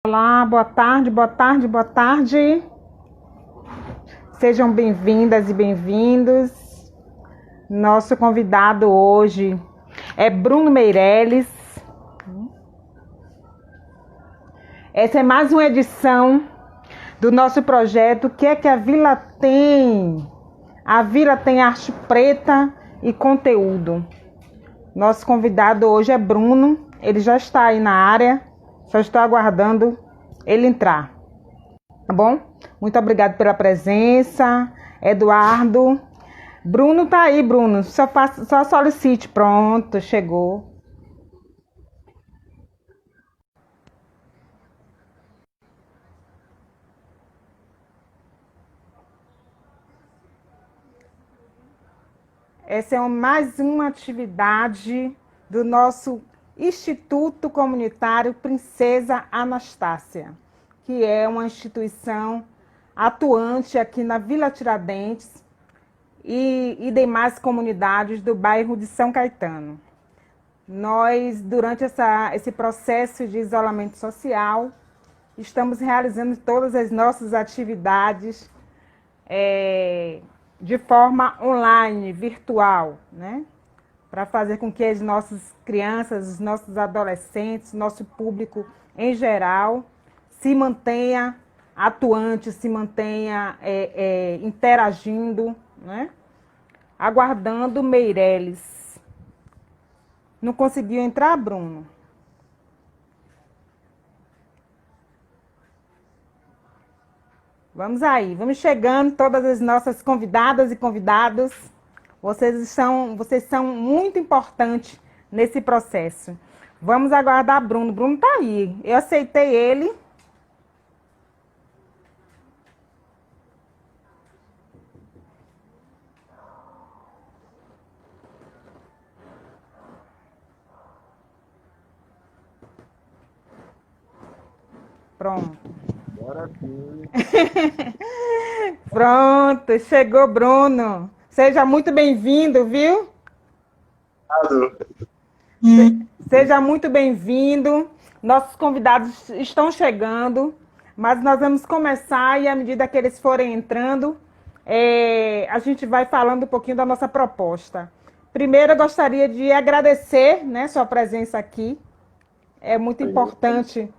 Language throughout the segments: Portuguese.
Olá, boa tarde, boa tarde, boa tarde. Sejam bem-vindas e bem-vindos. Nosso convidado hoje é Bruno Meirelles. Essa é mais uma edição do nosso projeto Que é que a Vila tem? A Vila tem arte preta e conteúdo. Nosso convidado hoje é Bruno. Ele já está aí na área. Só estou aguardando ele entrar. Tá bom? Muito obrigado pela presença. Eduardo. Bruno tá aí, Bruno. Só solicite. Pronto, chegou. Essa é mais uma atividade do nosso Instituto Comunitário Princesa Anastácia, que é uma instituição atuante aqui na Vila Tiradentes e demais comunidades do bairro de São Caetano. Nós, durante esse processo de isolamento social, estamos realizando todas as nossas atividades de forma online, virtual, né? Para fazer com que as nossas crianças, os nossos adolescentes, nosso público em geral, se mantenha atuante, se mantenha interagindo, né? Aguardando Meirelles. Não conseguiu entrar, Bruno? Vamos aí, vamos chegando, todas as nossas convidadas e convidados. Vocês são muito importantes nesse processo. Vamos aguardar Bruno. Bruno está aí. Eu aceitei ele. Pronto. Bora sim. Pronto, chegou Bruno. Seja muito bem-vindo, viu? Seja muito bem-vindo. Nossos convidados estão chegando, mas nós vamos começar e à medida que eles forem entrando, a gente vai falando um pouquinho da nossa proposta. Primeiro, eu gostaria de agradecer, né, sua presença aqui. É muito importante.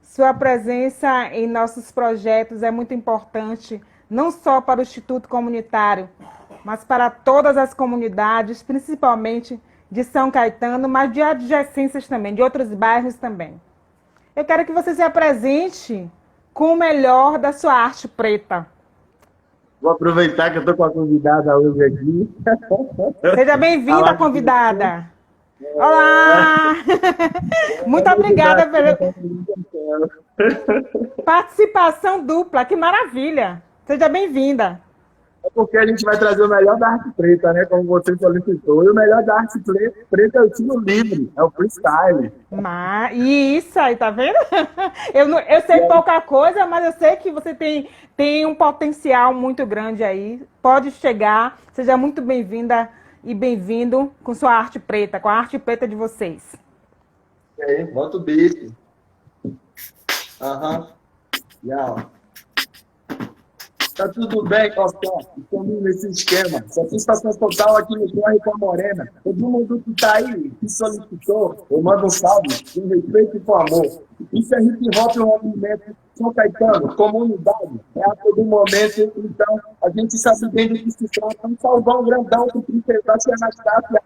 Sua presença em nossos projetos é muito importante, não só para o Instituto Comunitário, mas para todas as comunidades, principalmente de São Caetano, mas de adjacências também, de outros bairros também. Eu quero que você se apresente com o melhor da sua arte preta. Vou aproveitar que eu estou com a convidada hoje aqui. Seja bem-vinda, convidada. Olá! Muito obrigada pela participação dupla, que maravilha! Seja bem-vinda. É porque a gente vai trazer o melhor da arte preta, né? Como você solicitou. E o melhor da arte preta é o estilo livre, é o freestyle. Isso aí, tá vendo? Eu sei pouca coisa, mas eu sei que você tem um potencial muito grande aí. Pode chegar, seja muito bem-vinda e bem-vindo com sua arte preta, com a arte preta de vocês. Bota o beat. Yau. Tá tudo bem, Costó? Estamos nesse esquema. Satisfação total aqui no Corre com a Morena. Todo mundo que tá aí, que solicitou, eu mando um salve, com respeito e com amor. Isso é hip hop, um movimento. São Caetano, comunidade, é a todo momento. Então, a gente sabe bem do que se trata. Um salvão grandão com princesa Anastácia.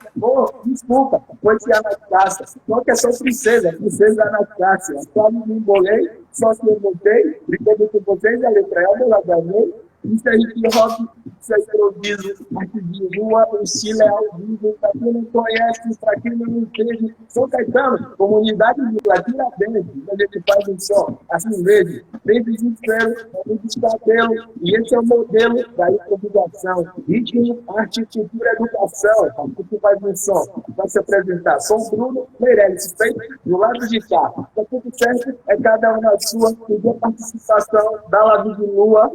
Desculpa, foi se Anastácia. Não que é só princesa Anastácia. Só me embolei, só se eu botei, brincando com vocês, a letra é o lado. Isso é hip hop, isso é improviso, arte de rua, o estilo é ao vivo. Pra quem não conhece, pra quem não entende, São Caetano, comunidade de Tiradentes, a gente faz um som assim mesmo, bem desespero, muito cabelo, e esse é o modelo da improvisação. Ritmo, arte, cultura, educação. A gente faz um som, vai se apresentar. Sou Bruno Meirelles, feito do lado de cá. Tá tudo certo, é cada um na sua, pedir a participação da lado de lua.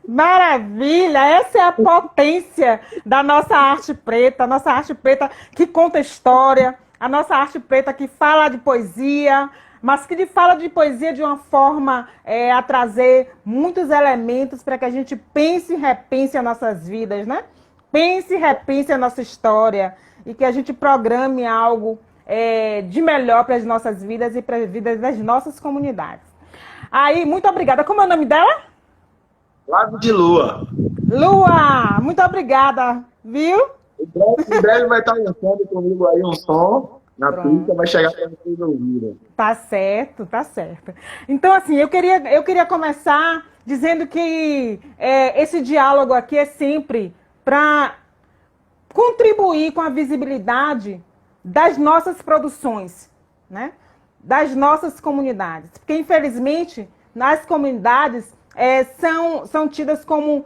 Maravilha! Essa é a potência da nossa arte preta que conta história, a nossa arte preta que fala de poesia, mas que fala de poesia de uma forma a trazer muitos elementos para que a gente pense e repense as nossas vidas, né? Pense e repense a nossa história e que a gente programe algo de melhor para as nossas vidas e para as vidas das nossas comunidades. Aí, muito obrigada. Como é o nome dela? Lago de Lua. Lua, muito obrigada, viu? Em breve vai estar lançando comigo aí um som na pista, vai chegar para vocês ouvirem. Tá certo, tá certo. Então, assim, eu queria começar dizendo que esse diálogo aqui é sempre para contribuir com a visibilidade das nossas produções, né? Das nossas comunidades. Porque, infelizmente, nas comunidades são tidas como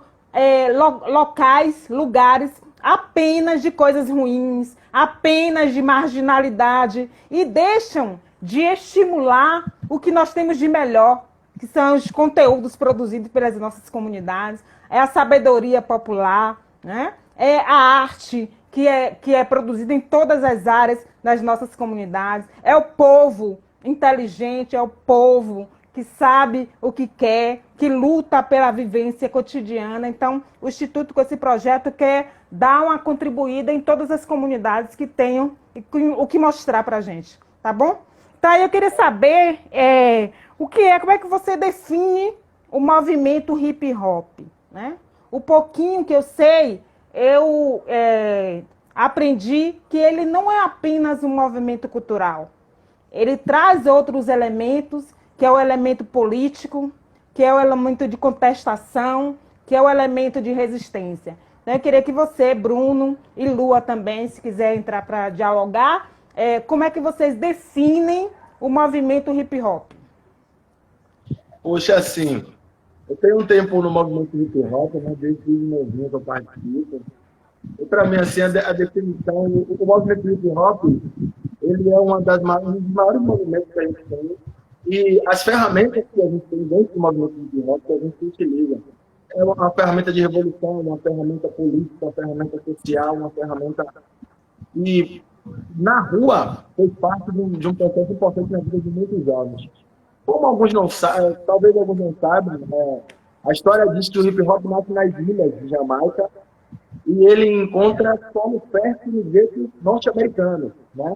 locais, lugares apenas de coisas ruins, apenas de marginalidade e deixam de estimular o que nós temos de melhor, que são os conteúdos produzidos pelas nossas comunidades, é a sabedoria popular, né? É a arte que é produzida em todas as áreas das nossas comunidades, é o povo inteligente, é o povo que sabe o que quer, que luta pela vivência cotidiana. Então, o Instituto, com esse projeto, quer dar uma contribuída em todas as comunidades que tenham o que mostrar para a gente, tá bom? Então, eu queria saber como é que você define o movimento hip hop, né? O pouquinho que eu sei, eu aprendi que ele não é apenas um movimento cultural. Ele traz outros elementos, que é o elemento político, que é o elemento de contestação, que é o elemento de resistência. Eu queria que você, Bruno, e Lua também, se quiser entrar para dialogar, como é que vocês definem o movimento hip hop? Poxa, assim, eu tenho um tempo no movimento hip hop, né, desde o movimento eu participo. E para mim, assim, a definição, o movimento hip hop, ele é um dos maiores movimentos que a gente tem. E as ferramentas que a gente tem dentro do movimento hip hop, que a gente utiliza, é uma ferramenta de revolução, uma ferramenta política, uma ferramenta social, uma ferramenta... E na rua, fez parte de um processo importante na vida de muitos jovens. Como alguns não sabem, talvez alguns não saibam, a história diz que o hip hop nasce nas ilhas de Jamaica e ele encontra solo perto no gueto norte-americano, né?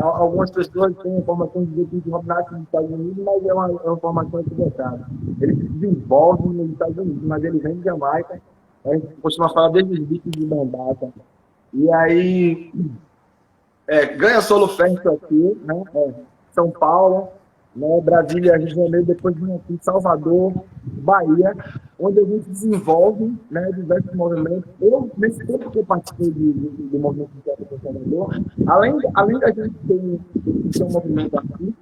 Algumas pessoas têm informação de que o hip hop nasce nos Estados Unidos, mas é uma informação equivocada. Ele se desenvolve nos Estados Unidos, mas ele vem de Jamaica. A gente costuma falar desde os beats de Mombasa. E aí ganha solo fértil aqui, né? São Paulo, né? Brasília, Rio de Janeiro, depois vem aqui Salvador, Bahia, onde a gente desenvolve, né, diversos movimentos. Eu, nesse tempo que eu participei do movimento de teatro de Salvador, além da gente ter um movimento artístico,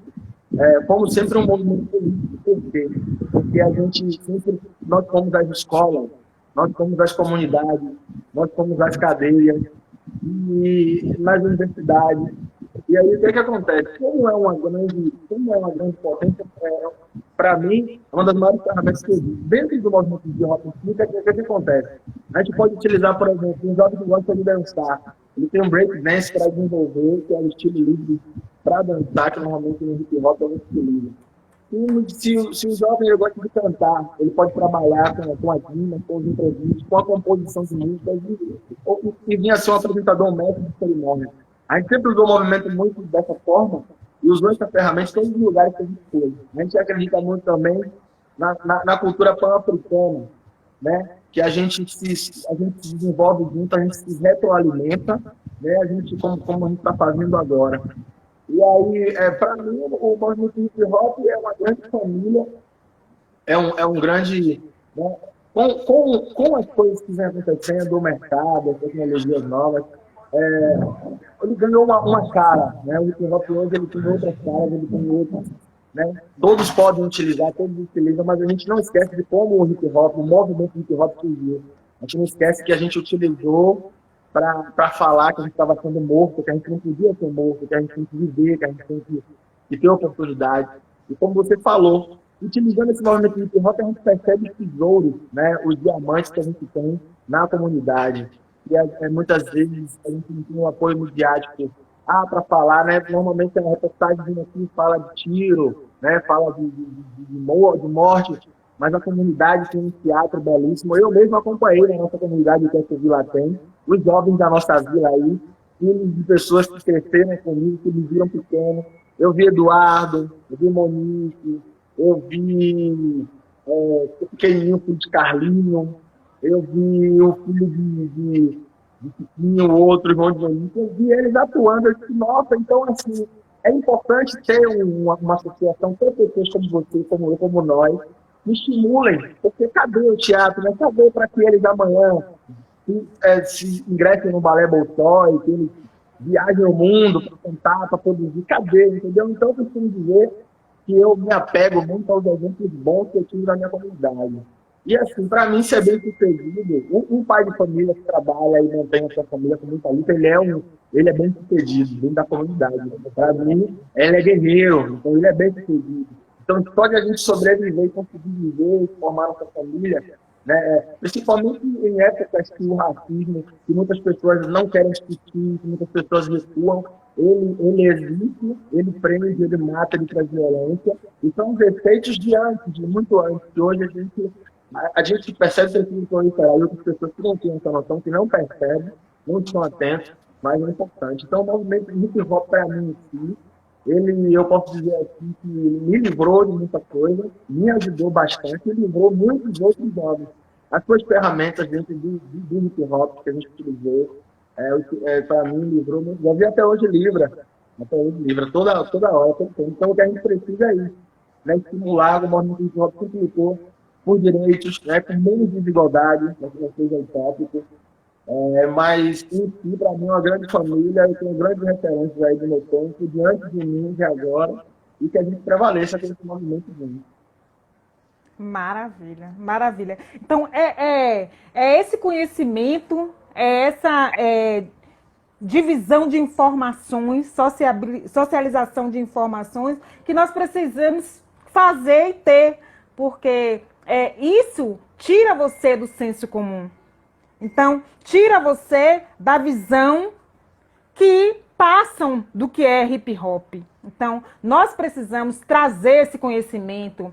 fomos sempre um movimento político. Por quê? Porque nós fomos às escolas, nós fomos às comunidades, nós fomos às cadeias, e nas universidades. E aí, o que acontece? Como é uma grande potência, para mim, é uma das maiores ferramentas que existe. Dentro do movimento de rock, o que acontece? A gente pode utilizar, por exemplo, um jovem que gosta de dançar. Ele tem um break dance para desenvolver, que é o estilo livre para dançar, que normalmente no hip hop é um estilo livre. Se o jovem gosta de cantar, ele pode trabalhar com a rima, com os improvisos, com a composição de músicas, e vir a ser um apresentador mestre de cerimônia. A gente sempre usou o movimento muito dessa forma e usou essa ferramenta em todos os lugares que a gente foi. A gente acredita muito também na cultura pan-africana, né? Que a gente se desenvolve junto, a gente se retroalimenta, né? A gente, como a gente está fazendo agora. E aí, para mim, o movimento hip hop é uma grande família, é um grande... Né? Com as coisas que vem acontecendo, o mercado, as tecnologias novas, ele ganhou uma cara, né? O hip hop hoje ele tem outras caras, ele tem outras, né? Todos podem utilizar, todos utilizam, mas a gente não esquece de como o hip hop, o movimento hip hop surgiu. A gente não esquece que a gente utilizou para falar que a gente estava sendo morto, que a gente não podia ser morto, que a gente tem que viver, que a gente tem que ter oportunidade. E como você falou, utilizando esse movimento hip hop, a gente percebe os tesouros, né? Os diamantes que a gente tem na comunidade. E muitas vezes a gente não tem um apoio midiático para falar, né? Normalmente tem uma reportagem aqui fala de tiro, né? Fala de morte, mas a comunidade tem um teatro belíssimo. Eu mesmo acompanhei na nossa comunidade que essa vila tem, os jovens da nossa vila aí, filhos de pessoas que cresceram comigo, que me viram pequeno. Eu vi Eduardo, eu vi Monique, eu vi pequenininho, filho de Carlinho, eu vi o filho de Chiquinho, o outro irmão de Monique, eu vi eles atuando. Eu disse, nossa, então assim, é importante ter uma associação, ter pessoas como você, como eu, como nós, que estimulem, porque cadê o teatro, né? Cadê para que eles amanhã se ingressem no Balé Bolshoi, que eles viajem ao mundo para cantar, para produzir, cadê, entendeu? Então eu costumo dizer que eu me apego muito aos exemplos bons que eu tive na minha comunidade. E assim, para mim, ser bem sucedido, um pai de família que trabalha e mantém a sua família com muita luta, ele é bem sucedido dentro da comunidade. Para mim, ele é guerreiro, então ele é bem sucedido. Então, só de a gente sobreviver e conseguir viver, formar nossa família, né? Principalmente em épocas que o racismo, que muitas pessoas não querem discutir, que muitas pessoas recuam, ele existe, ele prende, ele mata, ele traz violência. E são os efeitos de antes, de muito antes. Hoje a gente percebe que aquilo proliferar e outras pessoas que não têm essa noção, que não percebem, não estão atentos, mas é importante. Então, o movimento de hip hop, para mim, sim, eu posso dizer aqui que me livrou de muita coisa, me ajudou bastante e livrou muitos outros jovens. As suas ferramentas dentro do hip hop que a gente utilizou, para mim, livrou muito. Eu vi até hoje livra, toda hora, todo tempo. Então, o que a gente precisa é isso, né? Estimular o movimento hip hop que lutou por direitos, né? Por menos desigualdade, né? Que não seja utópico. Mas, em si, para mim, é uma grande família. Eu tenho grandes referências aí do meu tempo, diante de mim, de agora, e que a gente prevaleça com esse movimento junto. Maravilha, maravilha. Então, esse conhecimento, essa divisão de informações, socialização de informações que nós precisamos fazer e ter, porque isso tira você do senso comum. Então, tira você da visão que passam do que é hip hop. Então, nós precisamos trazer esse conhecimento,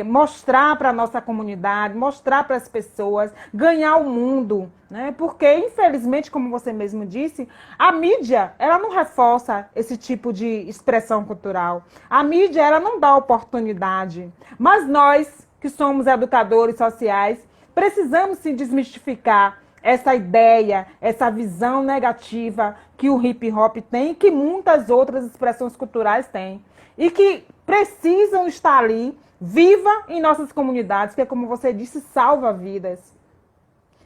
mostrar para a nossa comunidade, mostrar para as pessoas, ganhar o mundo, né? Porque, infelizmente, como você mesmo disse, a mídia, ela não reforça esse tipo de expressão cultural. A mídia, ela não dá oportunidade. Mas nós, que somos educadores sociais, precisamos se desmistificar essa ideia, essa visão negativa que o hip hop tem e que muitas outras expressões culturais têm. E que precisam estar ali, viva em nossas comunidades, que, como você disse, salva vidas.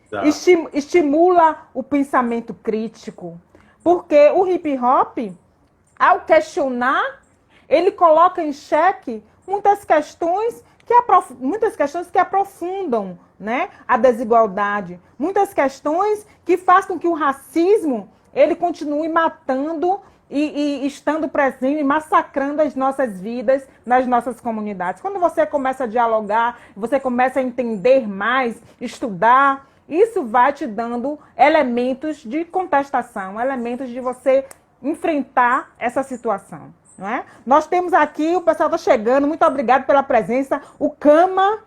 Tá. Estimula o pensamento crítico. Porque o hip hop, ao questionar, ele coloca em xeque muitas questões que aprofundam, né, a desigualdade, muitas questões que façam que o racismo ele continue matando e estando presente, massacrando as nossas vidas nas nossas comunidades. Quando você começa a dialogar, você começa a entender mais, estudar, isso vai te dando elementos de contestação, elementos de você enfrentar essa situação. Não é? Nós temos aqui, o pessoal está chegando, muito obrigado pela presença, o Cama,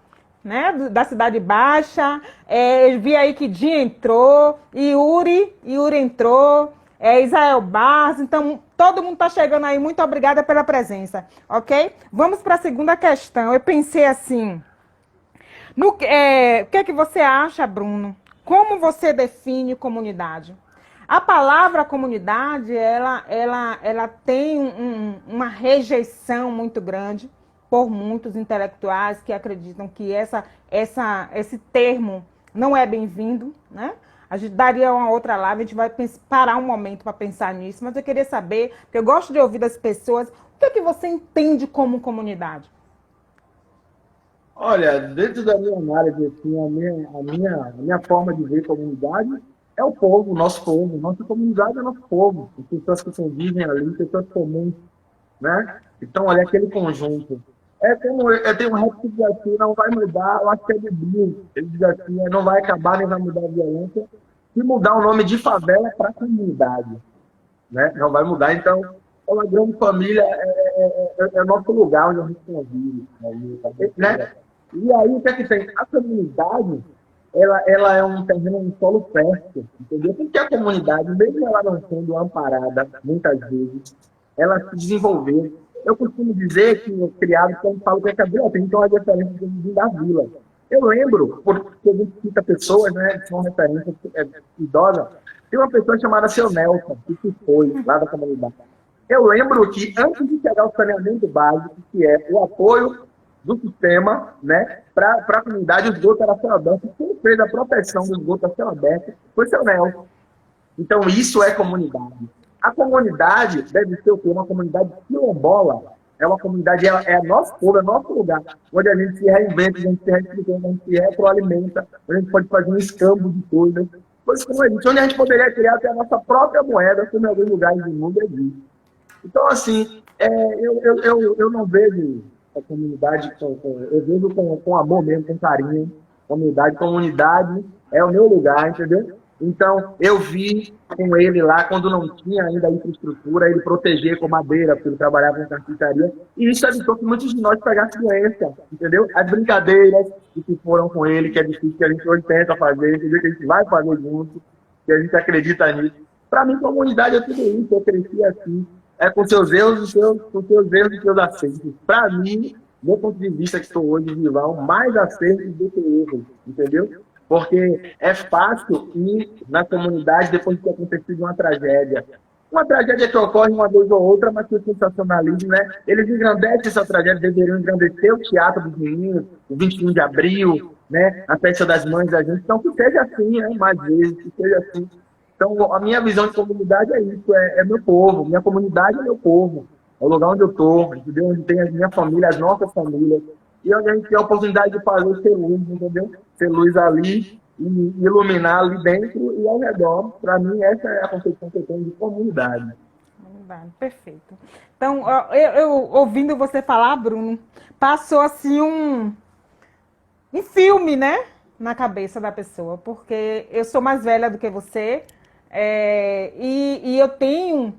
né, da Cidade Baixa, vi aí que Dinha entrou, Yuri entrou, Israel Barros, então todo mundo está chegando aí, muito obrigada pela presença, ok? Vamos para a segunda questão. Eu pensei assim, o que é que você acha, Bruno? Como você define comunidade? A palavra comunidade, ela tem uma rejeição muito grande por muitos intelectuais que acreditam que esse termo não é bem-vindo, né? A gente daria uma outra live, a gente vai parar um momento para pensar nisso, mas eu queria saber, porque eu gosto de ouvir das pessoas, o que é que você entende como comunidade? Olha, dentro da minha análise, assim, a minha forma de ver comunidade é o povo, nossa comunidade é nosso povo, as pessoas que convivem ali, pessoas comuns, né? Então, olha, aquele conjunto. Tem um rap que diz assim, não vai mudar, eu acho que é de Blue, ele diz assim, não vai acabar nem vai mudar a violência, se mudar o nome de favela para comunidade. né? Não vai mudar. Então, é uma grande família, é nosso lugar onde a gente convive, né? E aí, o que é que tem? A comunidade, ela é um terreno, um solo fértil, entendeu? Porque a comunidade, mesmo ela não sendo amparada, muitas vezes, ela se desenvolveu. Eu costumo dizer que o criado, quando fala que é cabelo, tem então a diferença de da vila. Eu lembro, porque a gente cita pessoas, né, que são referências idosas, tem uma pessoa chamada Seu Nelson, que se foi lá da comunidade. Eu lembro que antes de chegar ao saneamento básico, que é o apoio do sistema, né, para a comunidade, o esgoto era céu aberto. Quem fez a proteção do esgoto a céu aberto foi Seu Nelson. Então, isso é comunidade. A comunidade deve ser o quê? Uma comunidade quilombola. É uma comunidade, é nosso povo, é nosso lugar, onde a gente se reinventa, a gente se reestrutura, a gente se retroalimenta, onde a gente pode fazer um escambo de coisas. Pois como é isso, onde a gente poderia criar até a nossa própria moeda, como em alguns lugares do mundo existe. Então, assim, eu não vejo a comunidade, eu vejo com amor mesmo, com carinho. Comunidade é o meu lugar, entendeu? Então, eu vi com ele lá, quando não tinha ainda infraestrutura, ele proteger com madeira, porque ele trabalhava em carpintaria, e isso evitou que muitos de nós pegassem doença, entendeu? As brincadeiras que foram com ele, que é difícil, que a gente hoje tenta fazer, entendeu? Que a gente vai fazer junto, que a gente acredita nisso. Para mim, comunidade é tudo isso, eu cresci assim, com seus erros com seus erros e seus acertos. Para mim, do ponto de vista que estou hoje vivão, mais acertos do que erros, entendeu? Porque é fácil ir na comunidade depois de ter acontecido uma tragédia. Uma tragédia que ocorre uma vez ou outra, mas que o sensacionalismo, né? Eles engrandecem essa tragédia, deveriam engrandecer o teatro dos meninos, o 21 de abril, né? A festa das mães da gente. Então, que seja assim, né? Mais vezes, que seja assim. Então, a minha visão de comunidade é isso, é meu povo. Minha comunidade é meu povo. É o lugar onde eu estou, entendeu? Onde tem a minha família, as nossas famílias. E onde a gente tem a oportunidade de fazer ser luz, entendeu? Ser luz ali e iluminar ali dentro e ao redor. Para mim, essa é a concepção que eu tenho de comunidade. Perfeito. Então, eu ouvindo você falar, Bruno, passou assim um filme, né? Na cabeça da pessoa, porque eu sou mais velha do que você, e eu tenho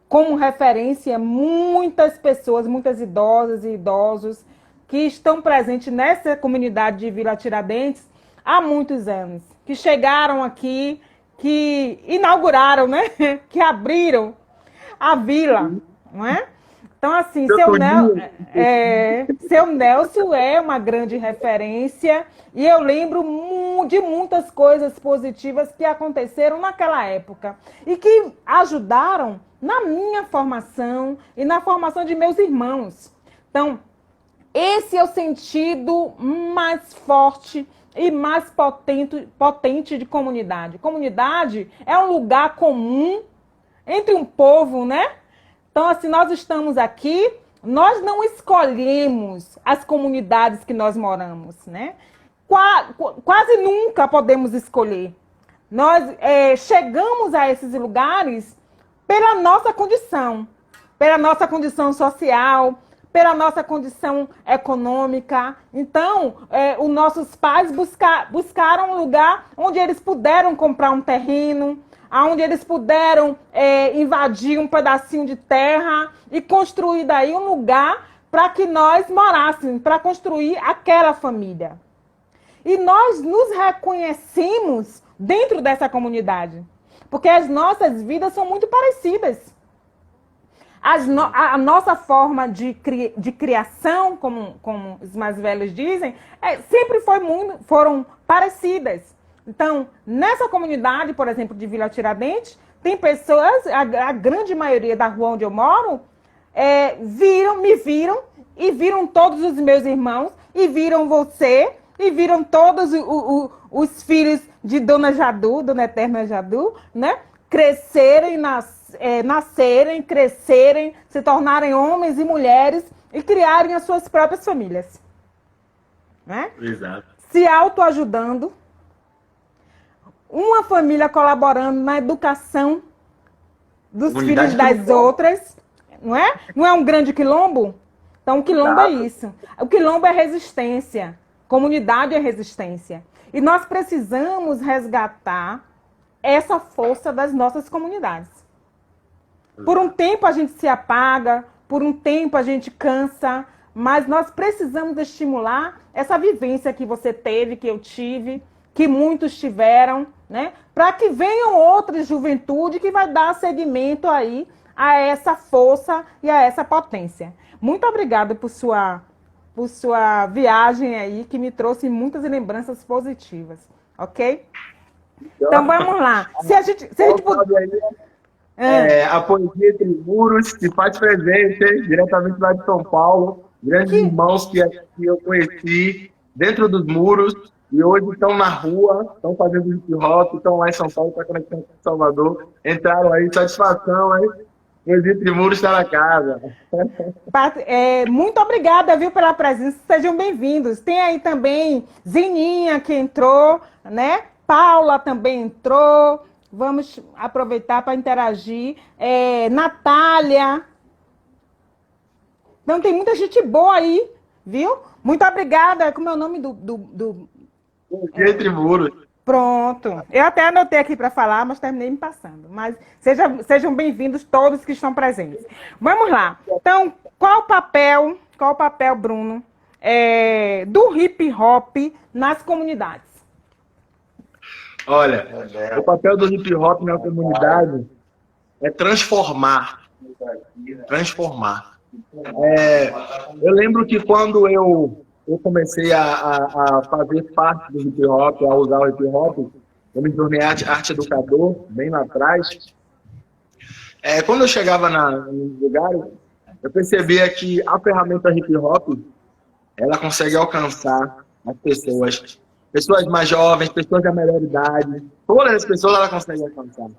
como referência muitas pessoas, muitas idosas e idosos que estão presentes nessa comunidade de Vila Tiradentes há muitos anos, que chegaram aqui, que inauguraram, né? Que abriram a vila, não é? Então, assim, seu Nelson é uma grande referência e eu lembro de muitas coisas positivas que aconteceram naquela época e que ajudaram na minha formação e na formação de meus irmãos. Então, esse é o sentido mais forte e mais potente de comunidade. Comunidade é um lugar comum entre um povo, né? Então, assim, nós estamos aqui, nós não escolhemos as comunidades que nós moramos, né? Quase nunca podemos escolher. Nós chegamos a esses lugares pela nossa condição social, pela nossa condição econômica. Então, os nossos pais buscaram um lugar onde eles puderam comprar um terreno, onde eles puderam invadir um pedacinho de terra e construir daí um lugar para que nós morássemos, para construir aquela família. E nós nos reconhecemos dentro dessa comunidade, porque as nossas vidas são muito parecidas. A nossa forma de criação, como os mais velhos dizem, sempre foram parecidas. Então, nessa comunidade, por exemplo, de Vila Tiradentes, tem pessoas, a grande maioria da rua onde eu moro, me viram e viram todos os meus irmãos, e viram você, e viram todos os filhos de Dona Jadu, Dona Eterna Jadu, né? Crescerem, nascerem, crescerem, se tornarem homens e mulheres e criarem as suas próprias famílias. Né? Exato. Se autoajudando, uma família colaborando na educação dos filhos das outras, não é? Não é um grande quilombo? Então, o quilombo é isso. O quilombo é resistência. Comunidade é resistência. E nós precisamos resgatar essa força das nossas comunidades. Por um tempo a gente se apaga, por um tempo a gente cansa, mas nós precisamos estimular essa vivência que você teve, que eu tive, que muitos tiveram, né? Para que venham outras juventude que vai dar seguimento aí a essa força e a essa potência. Muito obrigada por sua viagem aí, que me trouxe muitas lembranças positivas, ok? Então vamos lá. Se a gente a Poesia Entre Muros, que faz presente, diretamente lá de São Paulo. Grandes irmãos que eu conheci dentro dos muros e hoje estão na rua, estão fazendo hip hop, estão lá em São Paulo, para conectar com Salvador. Entraram aí, satisfação, hein? Poesia Entre Muros está na casa. Muito obrigada, viu, pela presença. Sejam bem-vindos. Tem aí também Zininha, que entrou, né? Paula também entrou. Vamos aproveitar para interagir. Natália. Então, tem muita gente boa aí, viu? Muito obrigada. Como é o nome do... Entre Muros. Pronto. Eu até anotei aqui para falar, mas terminei me passando. Mas sejam bem-vindos todos que estão presentes. Vamos lá. Então, qual o papel, Bruno, do hip hop nas comunidades? Olha, o papel do hip hop na comunidade é transformar. Transformar. Eu lembro que quando eu comecei a fazer parte do hip hop, a usar o hip hop, eu me tornei arte educador, bem lá atrás. Quando eu chegava nos lugares, eu percebia que a ferramenta hip hop, ela consegue alcançar as pessoas mais jovens, pessoas da melhor idade, todas as pessoas ela consegue alcançar.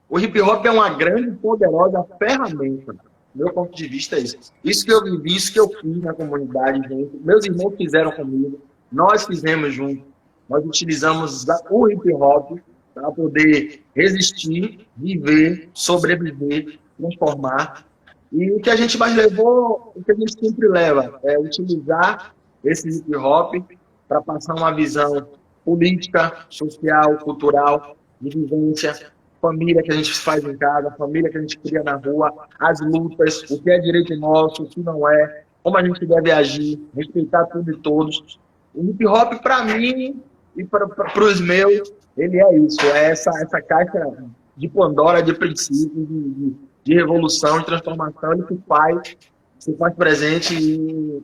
O hip hop é uma grande e poderosa ferramenta. Do meu ponto de vista é isso. Isso que eu vivi, isso que eu fiz na comunidade junto. Meus irmãos fizeram comigo, nós fizemos junto. Nós utilizamos o hip hop para poder resistir, viver, sobreviver, transformar. E o que a gente mais levou, o que a gente sempre leva, é utilizar esse hip hop para passar uma visão política, social, cultural, de vivência, família que a gente faz em casa, família que a gente cria na rua, as lutas, o que é direito nosso, o que não é, como a gente deve agir, respeitar tudo e todos. O hip hop, para mim e para os meus, ele é isso, é essa caixa de Pandora de princípios, de revolução, de transformação, ele se faz presente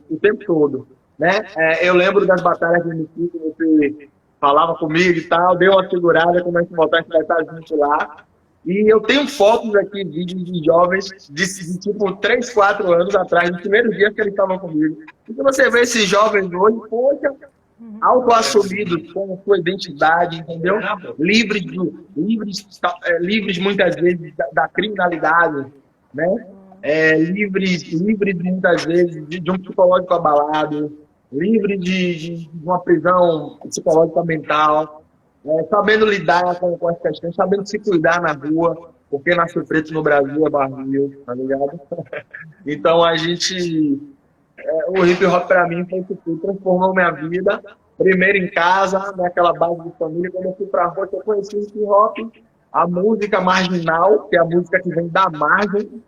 o tempo todo. Né? Eu lembro das batalhas de MC que você falava comigo e tal, deu uma segurada, começa a voltar, a gente vai estar junto lá. E eu tenho fotos aqui, vídeos de jovens de tipo 3, 4 anos atrás, no primeiro dia que eles estavam comigo. E quando você vê esses jovens hoje, poxa, autoassumidos com sua identidade, entendeu? Livres muitas vezes da criminalidade, né? Livres muitas vezes de um psicológico abalado, livre de uma prisão psicológica mental, sabendo lidar com as questões, sabendo se cuidar na rua, porque nascer preto no Brasil é barril, tá ligado? Então o hip hop para mim foi que transformou minha vida, primeiro em casa, naquela base de família. Quando eu fui pra rua, eu conheci o hip hop, a música marginal, que é a música que vem da margem,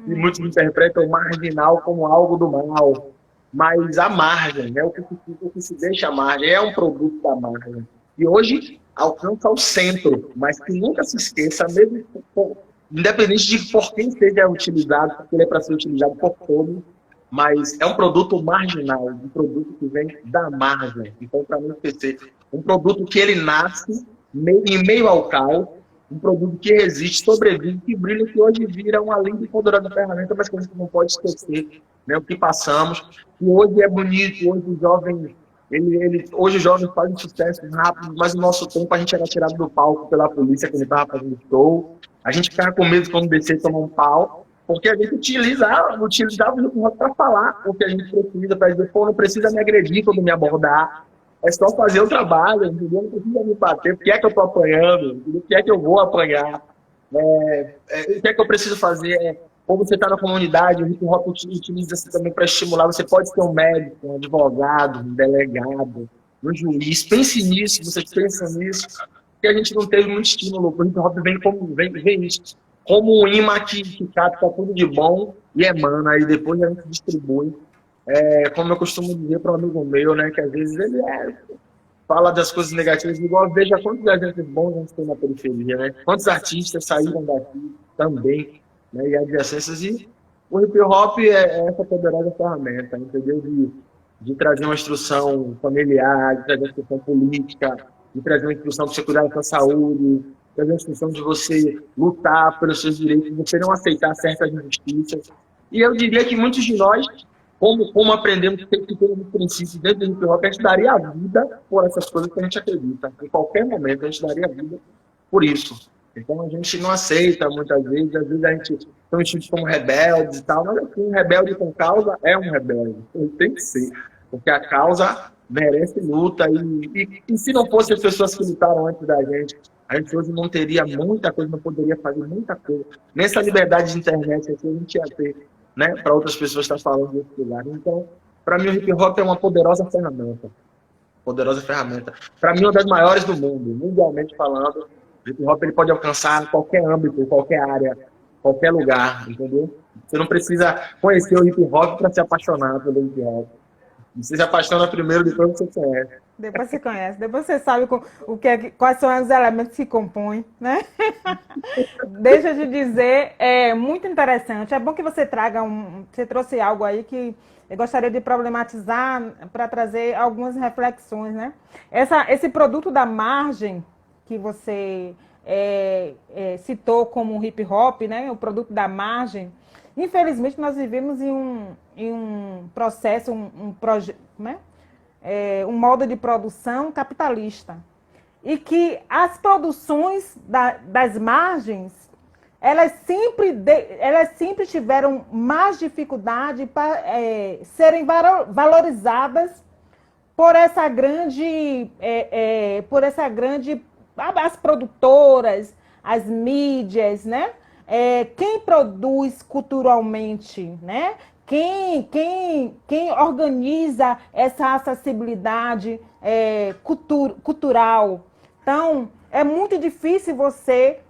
e muitos interpretam marginal como algo do mal. Mas a margem, né, o que se deixa à margem, é um produto da margem. E hoje alcança o centro, mas que nunca se esqueça, mesmo independente de por quem seja utilizado, porque ele é para ser utilizado por todos, mas é um produto marginal, um produto que vem da margem. Então, para mim, esquecer, um produto que ele nasce em meio ao caos, um produto que resiste, sobrevive, que brilha, que hoje vira uma linda e poderosa ferramenta, mas que a gente não pode esquecer, né, o que passamos. E hoje é bonito, hoje os jovens, hoje os jovens fazem sucesso rápido, mas no nosso tempo a gente era tirado do palco pela polícia quando estava fazendo show, a gente ficava com medo quando descer e tomar um pau, porque a gente utilizava o hip hop para falar o que a gente precisa, para dizer, pô, não precisa me agredir quando me abordar, é só fazer o trabalho, entendeu? Não precisa me bater, por que é que eu estou apanhando, o que é que eu vou apanhar, o que é que eu preciso fazer, como você está na comunidade, o hip hop utiliza-se também para estimular, você pode ser um médico, um advogado, um delegado, um juiz, pense nisso, vocês pensam nisso, porque a gente não teve muito estímulo, o hip hop vem isso. como um imã que capta tudo de bom e emana, e depois a gente distribui. Como eu costumo dizer para um amigo meu, né, que às vezes ele fala das coisas negativas, igual veja quantos agentes bons a gente tem na periferia, né? Quantos artistas saíram daqui também, né? E adjacências. E o hip hop é essa poderosa ferramenta, entendeu? De trazer uma instrução familiar, de trazer uma instrução política, de trazer uma instrução para você cuidar da sua saúde, de trazer uma instrução de você lutar pelos seus direitos, de você não aceitar certas injustiças. E eu diria que muitos de nós, como aprendemos que ter um princípio dentro do hip hop, a gente daria a vida por essas coisas que a gente acredita. Em qualquer momento a gente daria a vida por isso. Então a gente não aceita muitas vezes, às vezes a gente tem institutos como rebeldes e tal, mas assim, um rebelde com causa é um rebelde. Tem que ser, porque a causa merece luta e se não fossem as pessoas que lutaram antes da gente, a gente hoje não teria muita coisa, não poderia fazer muita coisa. Nessa liberdade de internet aqui a gente ia ter, né, para outras pessoas estar falando desse lugar. Então, para mim o hip hop é uma poderosa ferramenta. Poderosa ferramenta. Para mim, uma das maiores do mundo, mundialmente falando. O hip hop ele pode alcançar qualquer âmbito, qualquer área, qualquer lugar, entendeu? Você não precisa conhecer o hip hop para se apaixonar pelo hip hop. Você se apaixona primeiro, depois você conhece. Depois você conhece, depois você sabe quais são os elementos que compõem, né? Deixa eu te dizer, é muito interessante. É bom que você você trouxe algo aí que eu gostaria de problematizar para trazer algumas reflexões, né? Esse produto da margem que você citou como hip hop, né? O produto da margem. Infelizmente, nós vivemos em um processo, né? Um modo de produção capitalista. E que as produções das margens, elas sempre tiveram mais dificuldade para serem valorizadas por essa grande, as produtoras, as mídias, né? Quem produz culturalmente, né? Quem organiza essa acessibilidade cultural. Então, é muito difícil você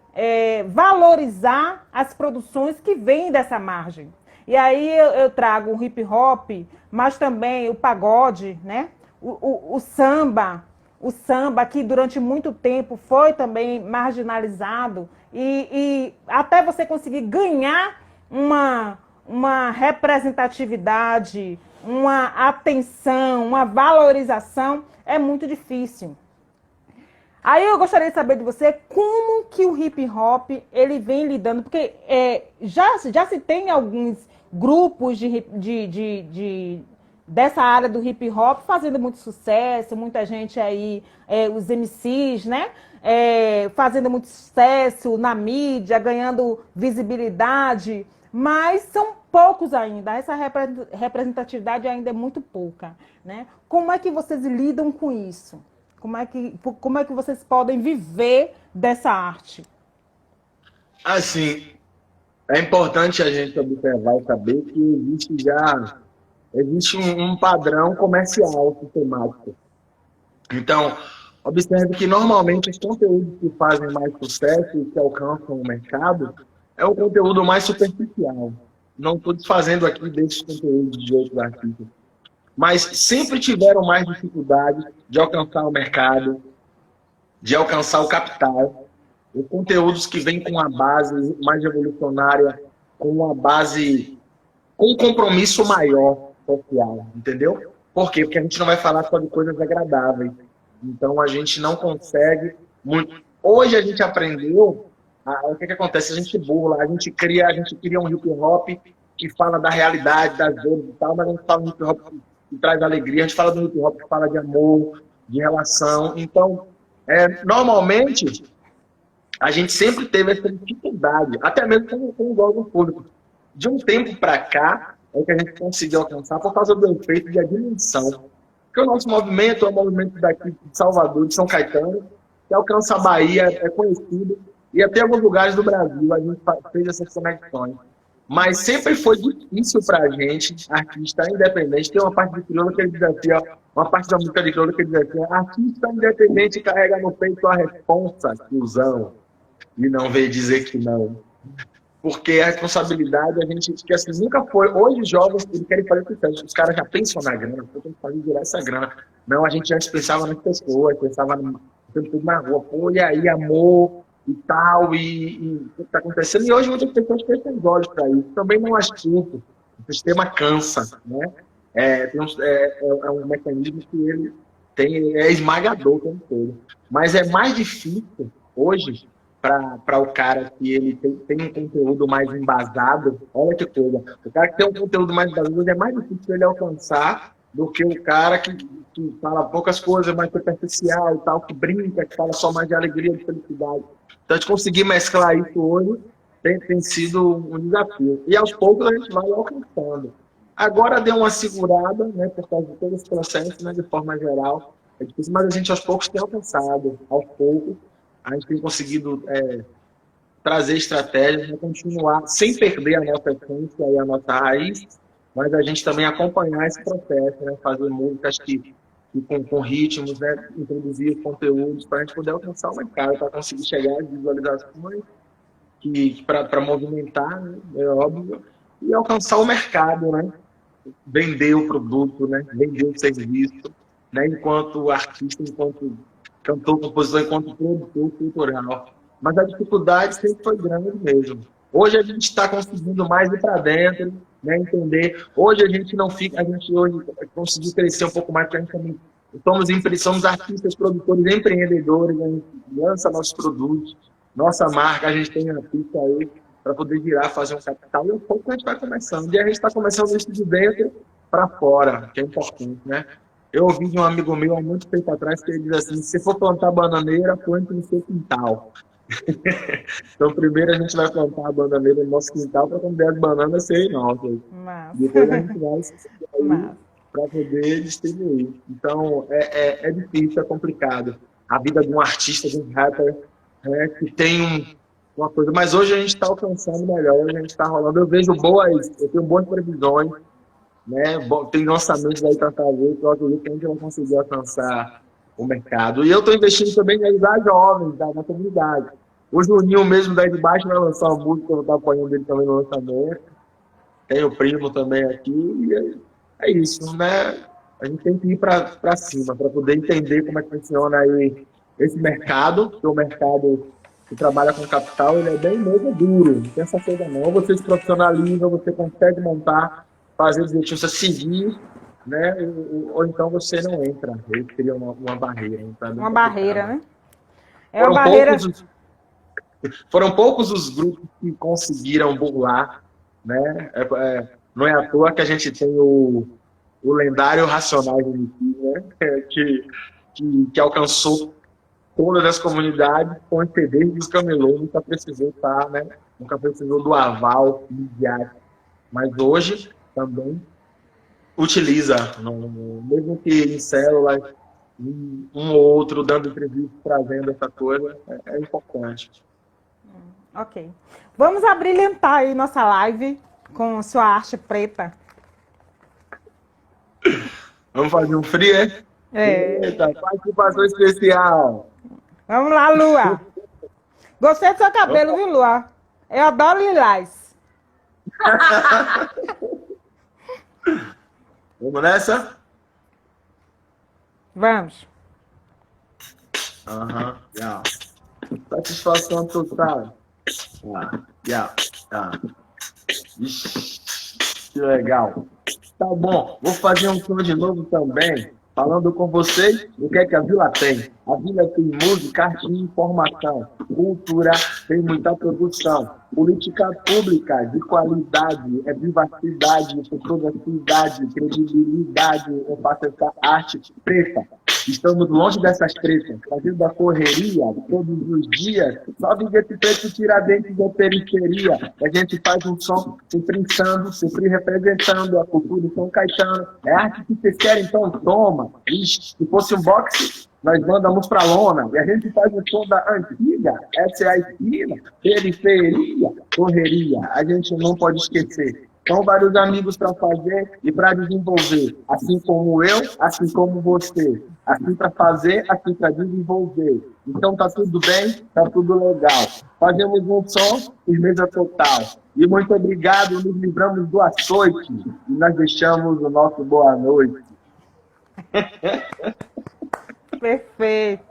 valorizar as produções que vêm dessa margem. E aí eu trago o hip hop, mas também o pagode, né? O samba, que durante muito tempo foi também marginalizado, e até você conseguir ganhar uma representatividade, uma atenção, uma valorização, é muito difícil. Aí eu gostaria de saber de você como que o hip hop ele vem lidando, porque já se tem alguns grupos dessa área do hip hop fazendo muito sucesso, muita gente aí, os MCs, né? Fazendo muito sucesso na mídia, ganhando visibilidade, mas são poucos ainda, essa representatividade ainda é muito pouca, né? Como é que vocês lidam com isso? Como é que vocês podem viver dessa arte? Assim, é importante a gente observar e saber que existe um padrão comercial sistemático. Então, observe que normalmente os conteúdos que fazem mais sucesso e que alcançam o mercado é o conteúdo mais superficial. Não estou desfazendo aqui desses conteúdos de outros artistas, mas sempre tiveram mais dificuldade de alcançar o mercado, de alcançar o capital. Os conteúdos que vêm com uma base mais revolucionária, com uma base, com um compromisso maior social, entendeu? Por quê? Porque a gente não vai falar só de coisas agradáveis. Então a gente não consegue muito. Hoje a gente aprendeu o que acontece, a gente burla, a gente cria um hip hop que fala da realidade, das dores e tal, mas a gente fala um hip hop que traz alegria, a gente fala do hip hop que fala de amor, de relação. Então, normalmente, a gente sempre teve essa dificuldade, até mesmo com o órgão público. De um tempo para cá, é que a gente conseguiu alcançar por causa do efeito de dimensão. Porque o nosso movimento é um movimento daqui de Salvador, de São Caetano, que alcança a Bahia, é conhecido, e até alguns lugares do Brasil a gente fez essas conexões. Mas sempre foi difícil para a gente, artista independente, tem uma parte de crioula que ele diz assim, ó, uma parte da música de crioula que ele diz assim, artista independente carrega no peito a responsa, cuzão, e não veio dizer que não. Porque a responsabilidade, a gente, que assim, nunca foi. Hoje os jovens eles querem fazer sucesso, os caras já pensam na grana, eu tenho que fazer virar essa grana. Não, a gente antes pensava nas pessoas, pensava no tudo na rua, pô, e aí, amor e tal, e o que está acontecendo. E hoje muitas pessoas fecham os olhos para isso. Também não acho justo. O sistema cansa, né? É um mecanismo que ele é esmagador o tempo todo. Mas é mais difícil hoje para o cara que ele tem um conteúdo mais embasado. Olha que coisa. O cara que tem um conteúdo mais embasado é mais difícil ele alcançar do que o cara que fala poucas coisas, mais superficial e tal, que brinca, que fala só mais de alegria, de felicidade. Então, de conseguir mesclar isso hoje tem sido um desafio. E aos poucos a gente vai alcançando. Agora deu uma segurada, né, por causa de todo esse processo, né, de forma geral. É difícil, mas a gente aos poucos tem alcançado. Aos poucos a gente tem conseguido trazer estratégias para continuar, sem perder a nossa essência e a nossa raiz, mas a gente também acompanhar esse processo, né, fazer músicas com ritmos, né, introduzir conteúdos para a gente poder alcançar o mercado, para conseguir chegar às visualizações, para movimentar, né, é óbvio, e alcançar o mercado, né? Vender o produto, né? Vender o serviço, né? Enquanto artista, enquanto cantor, compositor, enquanto produtor cultural. Mas a dificuldade sempre foi grande mesmo. Hoje a gente está conseguindo mais ir para dentro, né? Entender. Hoje a gente não fica, a gente hoje conseguiu crescer um pouco mais, porque a gente também somos artistas, produtores, empreendedores, a gente lança nossos produtos, nossa marca, a gente tem uma pista aí para poder virar, fazer um capital, e um pouco a gente vai começando. E a gente está começando isso de dentro para fora, que é importante, né? Eu ouvi de um amigo meu há muito tempo atrás que ele diz assim: se for plantar bananeira, plante no seu quintal. Então, primeiro a gente vai plantar a bananeira no nosso quintal para quando der as bananas serem nossas. Depois a gente vai para poder distribuir. Então, é difícil, é complicado. A vida de um artista, de um rapper, que tem uma coisa. Mas hoje a gente está alcançando melhor, hoje a gente está rolando. Eu tenho boas previsões, né? Tem lançamentos aí para fazer, que eu acredito que a gente vai conseguir alcançar o mercado. E eu estou investindo também em ajudar jovens na comunidade. O Juninho mesmo daí de baixo vai lançar uma música, eu vou estar apoiando ele também no lançamento. Tem o primo também aqui, e é isso, né? A gente tem que ir para cima, para poder entender como é que funciona aí esse mercado, que o mercado que trabalha com capital, ele é bem mesmo duro, não tem essa coisa não. Ou você se profissionaliza, ou você consegue montar, fazer direitinho, você seguir, né? Ou então você não entra. Ele cria uma barreira. Uma barreira, né? É uma barreira. Foram poucos os grupos que conseguiram burlar, né? Não é à toa que a gente tem o lendário Racionais MCs, né? Que alcançou todas as comunidades com os CDs dos camelôs, nunca precisou estar, né? Nunca precisou do aval midiático. Mas hoje também utiliza, mesmo que em células, um ou outro dando entrevista, trazendo essa coisa, é importante. Ok. Vamos abrilhantar aí nossa live com sua arte preta. Vamos fazer um free, é? Eita, participação especial. Vamos lá, Lua. Gostei do seu cabelo, viu, Lua? Eu adoro lilás. Vamos nessa? Vamos. Yeah. Satisfação total. Que legal. Tá bom, vou fazer um som de novo também, falando com vocês o que é que a Vila tem. A Vila tem música, arte e informação, cultura, tem muita produção, política pública de qualidade, privacidade, progressividade, credibilidade. Eu faço essa arte preta. Estamos longe dessas tretas, fazendo a correria todos os dias. Só Vinguete Preto, Tiradentes da periferia. A gente faz um som sempre insano, sempre representando a cultura de São Caetano. É arte que vocês querem, então toma. Ixi, se fosse um boxe, nós mandamos pra lona. E a gente faz o som da antiga. Essa é a esquina, periferia, correria. A gente não pode esquecer São vários amigos para fazer e para desenvolver, assim como eu, assim como você. Assim para fazer, assim para desenvolver. Então tá tudo bem, tá tudo legal. Fazemos um som, firmeza total. E muito obrigado, nos livramos do açoite e nós deixamos o nosso boa noite. Perfeito.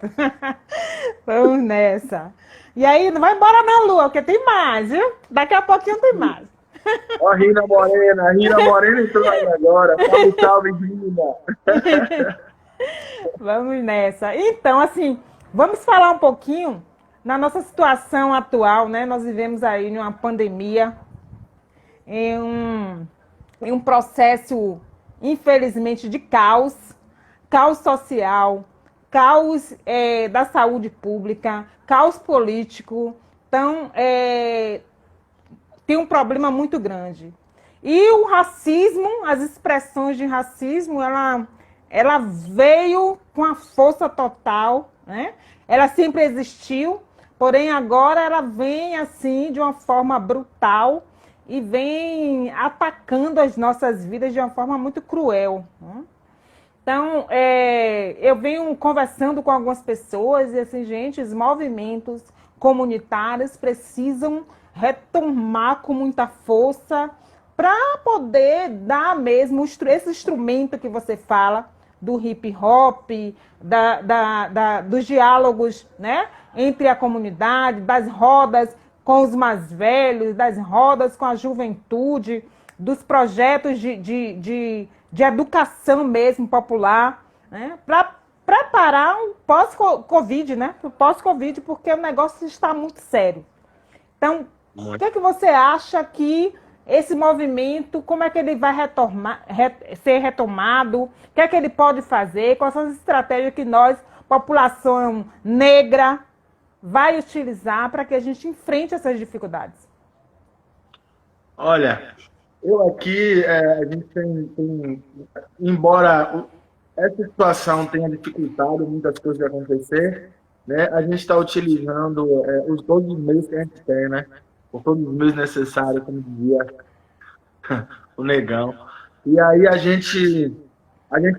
Vamos nessa. E aí, não vai embora na lua, porque tem mais, viu? Daqui a pouquinho tem mais. Ó, Rina Morena entrou aí agora. Salve, salve, Rina. Vamos nessa. Então, assim, vamos falar um pouquinho na nossa situação atual, né? Nós vivemos aí numa pandemia, em um processo, infelizmente, de caos, caos social, caos da saúde pública, caos político. Então, tem um problema muito grande. E o racismo, as expressões de racismo, ela veio com a força total, né? Ela sempre existiu, porém agora ela vem assim de uma forma brutal e vem atacando as nossas vidas de uma forma muito cruel, né? Então, eu venho conversando com algumas pessoas e assim, gente, os movimentos comunitários precisam retomar com muita força para poder dar mesmo esse instrumento que você fala do hip hop, dos diálogos, né, entre a comunidade, das rodas com os mais velhos, das rodas com a juventude, dos projetos de educação mesmo popular, né, para preparar um pós-Covid, né, o pós-Covid, porque o negócio está muito sério. Então, o que é que você acha que esse movimento, como é que ele vai ser retomado? O que é que ele pode fazer? Quais são as estratégias que nós, população negra, vai utilizar para que a gente enfrente essas dificuldades? Olha, eu aqui, a gente embora essa situação tenha dificultado muitas coisas de acontecer, né, a gente está utilizando todos os meios que a gente tem, né? Por todos os meios necessários, como dizia o Negão. E aí a gente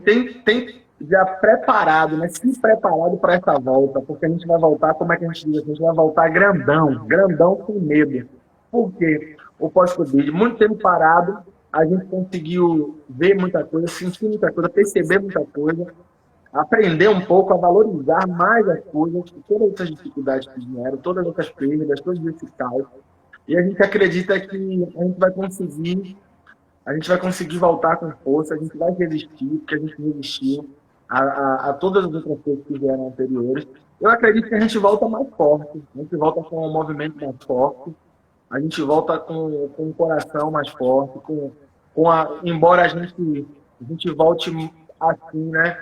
tem já preparado, né? Se preparado para essa volta, porque a gente vai voltar, como é que a gente diz? A gente vai voltar grandão, grandão com medo. Por quê? O pós-Covid, muito tempo parado, a gente conseguiu ver muita coisa, sentir muita coisa, perceber muita coisa, aprender um pouco a valorizar mais as coisas, todas essas dificuldades que vieram, todas essas perdas, todos esses caos. E a gente acredita que a gente vai conseguir voltar com força, a gente vai resistir, porque a gente resistiu a todas as outras coisas que vieram anteriores. Eu acredito que a gente volta mais forte, a gente volta com um movimento mais forte, a gente volta com um coração mais forte, embora a gente volte assim, né?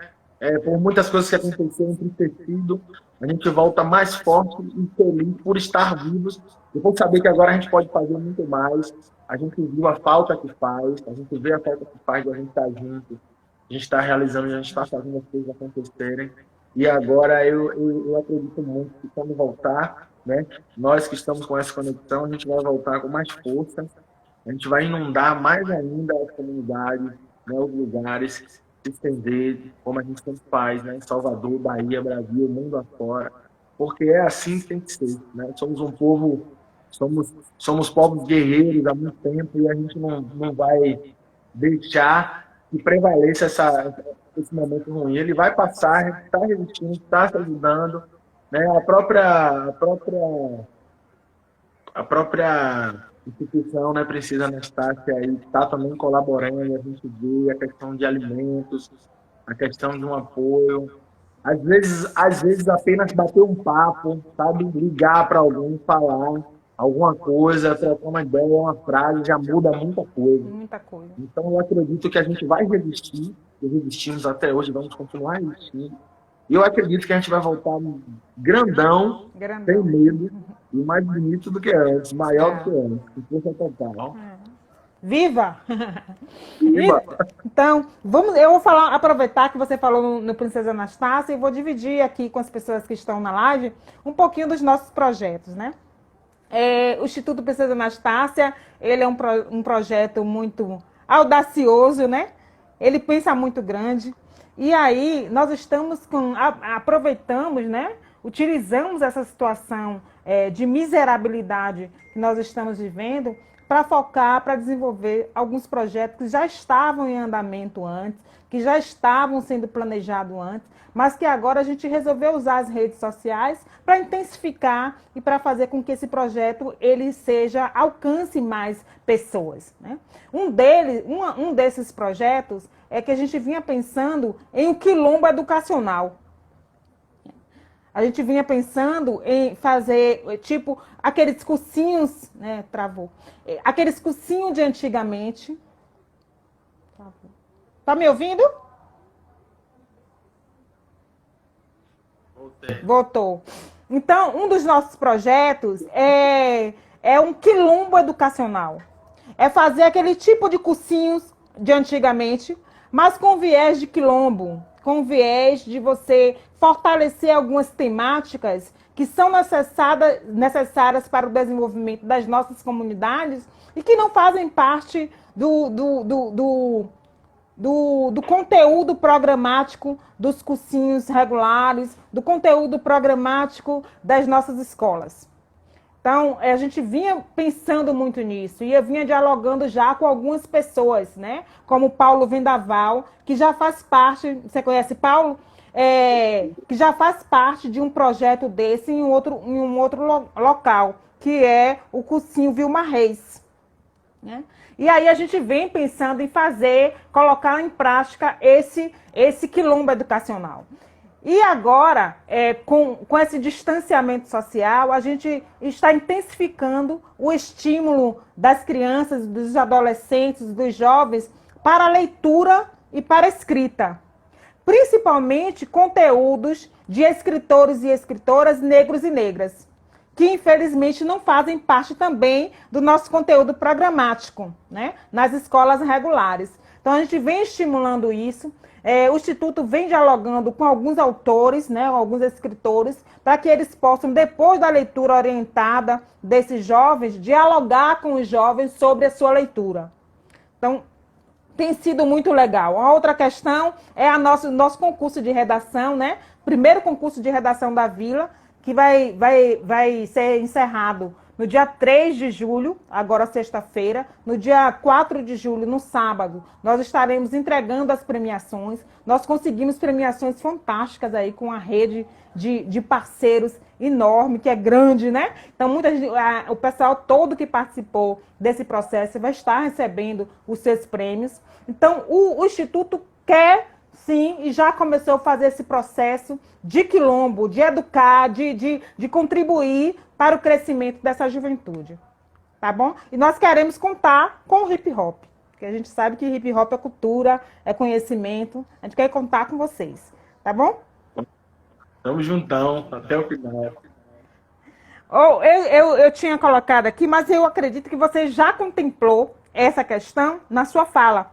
Por muitas coisas que aconteceram, entristecido, a gente volta mais forte e feliz por estar vivos e por saber que agora a gente pode fazer muito mais. A gente viu a falta que faz, a gente vê a falta que faz de a gente estar junto, a gente está realizando, a gente está fazendo as coisas acontecerem. E agora eu acredito muito que quando voltar, né, nós que estamos com essa conexão, a gente vai voltar com mais força, a gente vai inundar mais ainda as comunidades, né, os lugares, se estender, como a gente sempre faz, né, em Salvador, Bahia, Brasil, mundo afora, porque é assim que tem que ser, né? Somos um povo, somos povos guerreiros há muito tempo e a gente não vai deixar que prevaleça esse momento ruim. Ele vai passar, a gente está resistindo, está se ajudando, né? A própria instituição, né, precisa na Estácia aí está também colaborando, a gente vê a questão de alimentos, a questão de um apoio. Às vezes apenas bater um papo, sabe? Ligar para alguém, falar alguma coisa, trocar uma ideia, uma frase, já muda muita coisa. Muita coisa. Então eu acredito que a gente vai resistir, e resistimos até hoje, vamos continuar resistindo. E eu acredito que a gente vai voltar grandão, sem medo, e mais bonito do que antes, maior do que antes, com força total. Viva! Viva! Então, eu vou aproveitar que você falou no Princesa Anastácia e vou dividir aqui com as pessoas que estão na live um pouquinho dos nossos projetos, né? O Instituto Princesa Anastácia, ele é um projeto muito audacioso, né? Ele pensa muito grande. E aí, nós estamos aproveitamos, né? Utilizamos essa situação de miserabilidade que nós estamos vivendo para focar, para desenvolver alguns projetos que já estavam em andamento antes, que já estavam sendo planejados antes, mas que agora a gente resolveu usar as redes sociais para intensificar e para fazer com que esse projeto ele alcance mais pessoas, né? Um desses projetos é que a gente vinha pensando em um quilombo educacional. A gente vinha pensando em fazer, tipo, aqueles cursinhos, né, travou, aqueles cursinhos de antigamente. Travou. Tá me ouvindo? Voltou. Então, um dos nossos projetos é um quilombo educacional. É fazer aquele tipo de cursinhos de antigamente, mas com viés de quilombo, com viés de você fortalecer algumas temáticas que são necessárias para o desenvolvimento das nossas comunidades e que não fazem parte do conteúdo programático dos cursinhos regulares, do conteúdo programático das nossas escolas. Então, a gente vinha pensando muito nisso e eu vinha dialogando já com algumas pessoas, né? Como o Paulo Vendaval, que já faz parte, você conhece Paulo? Que já faz parte de um projeto desse em um outro local, que é o cursinho Vilma Reis, né? E aí a gente vem pensando em colocar em prática esse quilombo educacional. E agora, com esse distanciamento social, a gente está intensificando o estímulo das crianças, dos adolescentes, dos jovens para a leitura e para a escrita. Principalmente conteúdos de escritores e escritoras negros e negras, que infelizmente não fazem parte também do nosso conteúdo programático, né, nas escolas regulares. Então a gente vem estimulando isso. O Instituto vem dialogando com alguns autores, né, alguns escritores, para que eles possam, depois da leitura orientada desses jovens, dialogar com os jovens sobre a sua leitura. Então, tem sido muito legal. A outra questão é nosso concurso de redação, né? Primeiro concurso de redação da Vila, que vai ser encerrado no dia 3 de julho, agora sexta-feira, no dia 4 de julho, no sábado, nós estaremos entregando as premiações. Nós conseguimos premiações fantásticas aí com a rede de parceiros enorme, que é grande, né? Então, o pessoal todo que participou desse processo vai estar recebendo os seus prêmios. Então, o Instituto quer, sim, e já começou a fazer esse processo de quilombo, de educar, de contribuir para o crescimento dessa juventude, tá bom? E nós queremos contar com o hip hop, porque a gente sabe que hip hop é cultura, é conhecimento, a gente quer contar com vocês, tá bom? Tamo juntão, até o final. Eu tinha colocado aqui, mas eu acredito que você já contemplou essa questão na sua fala.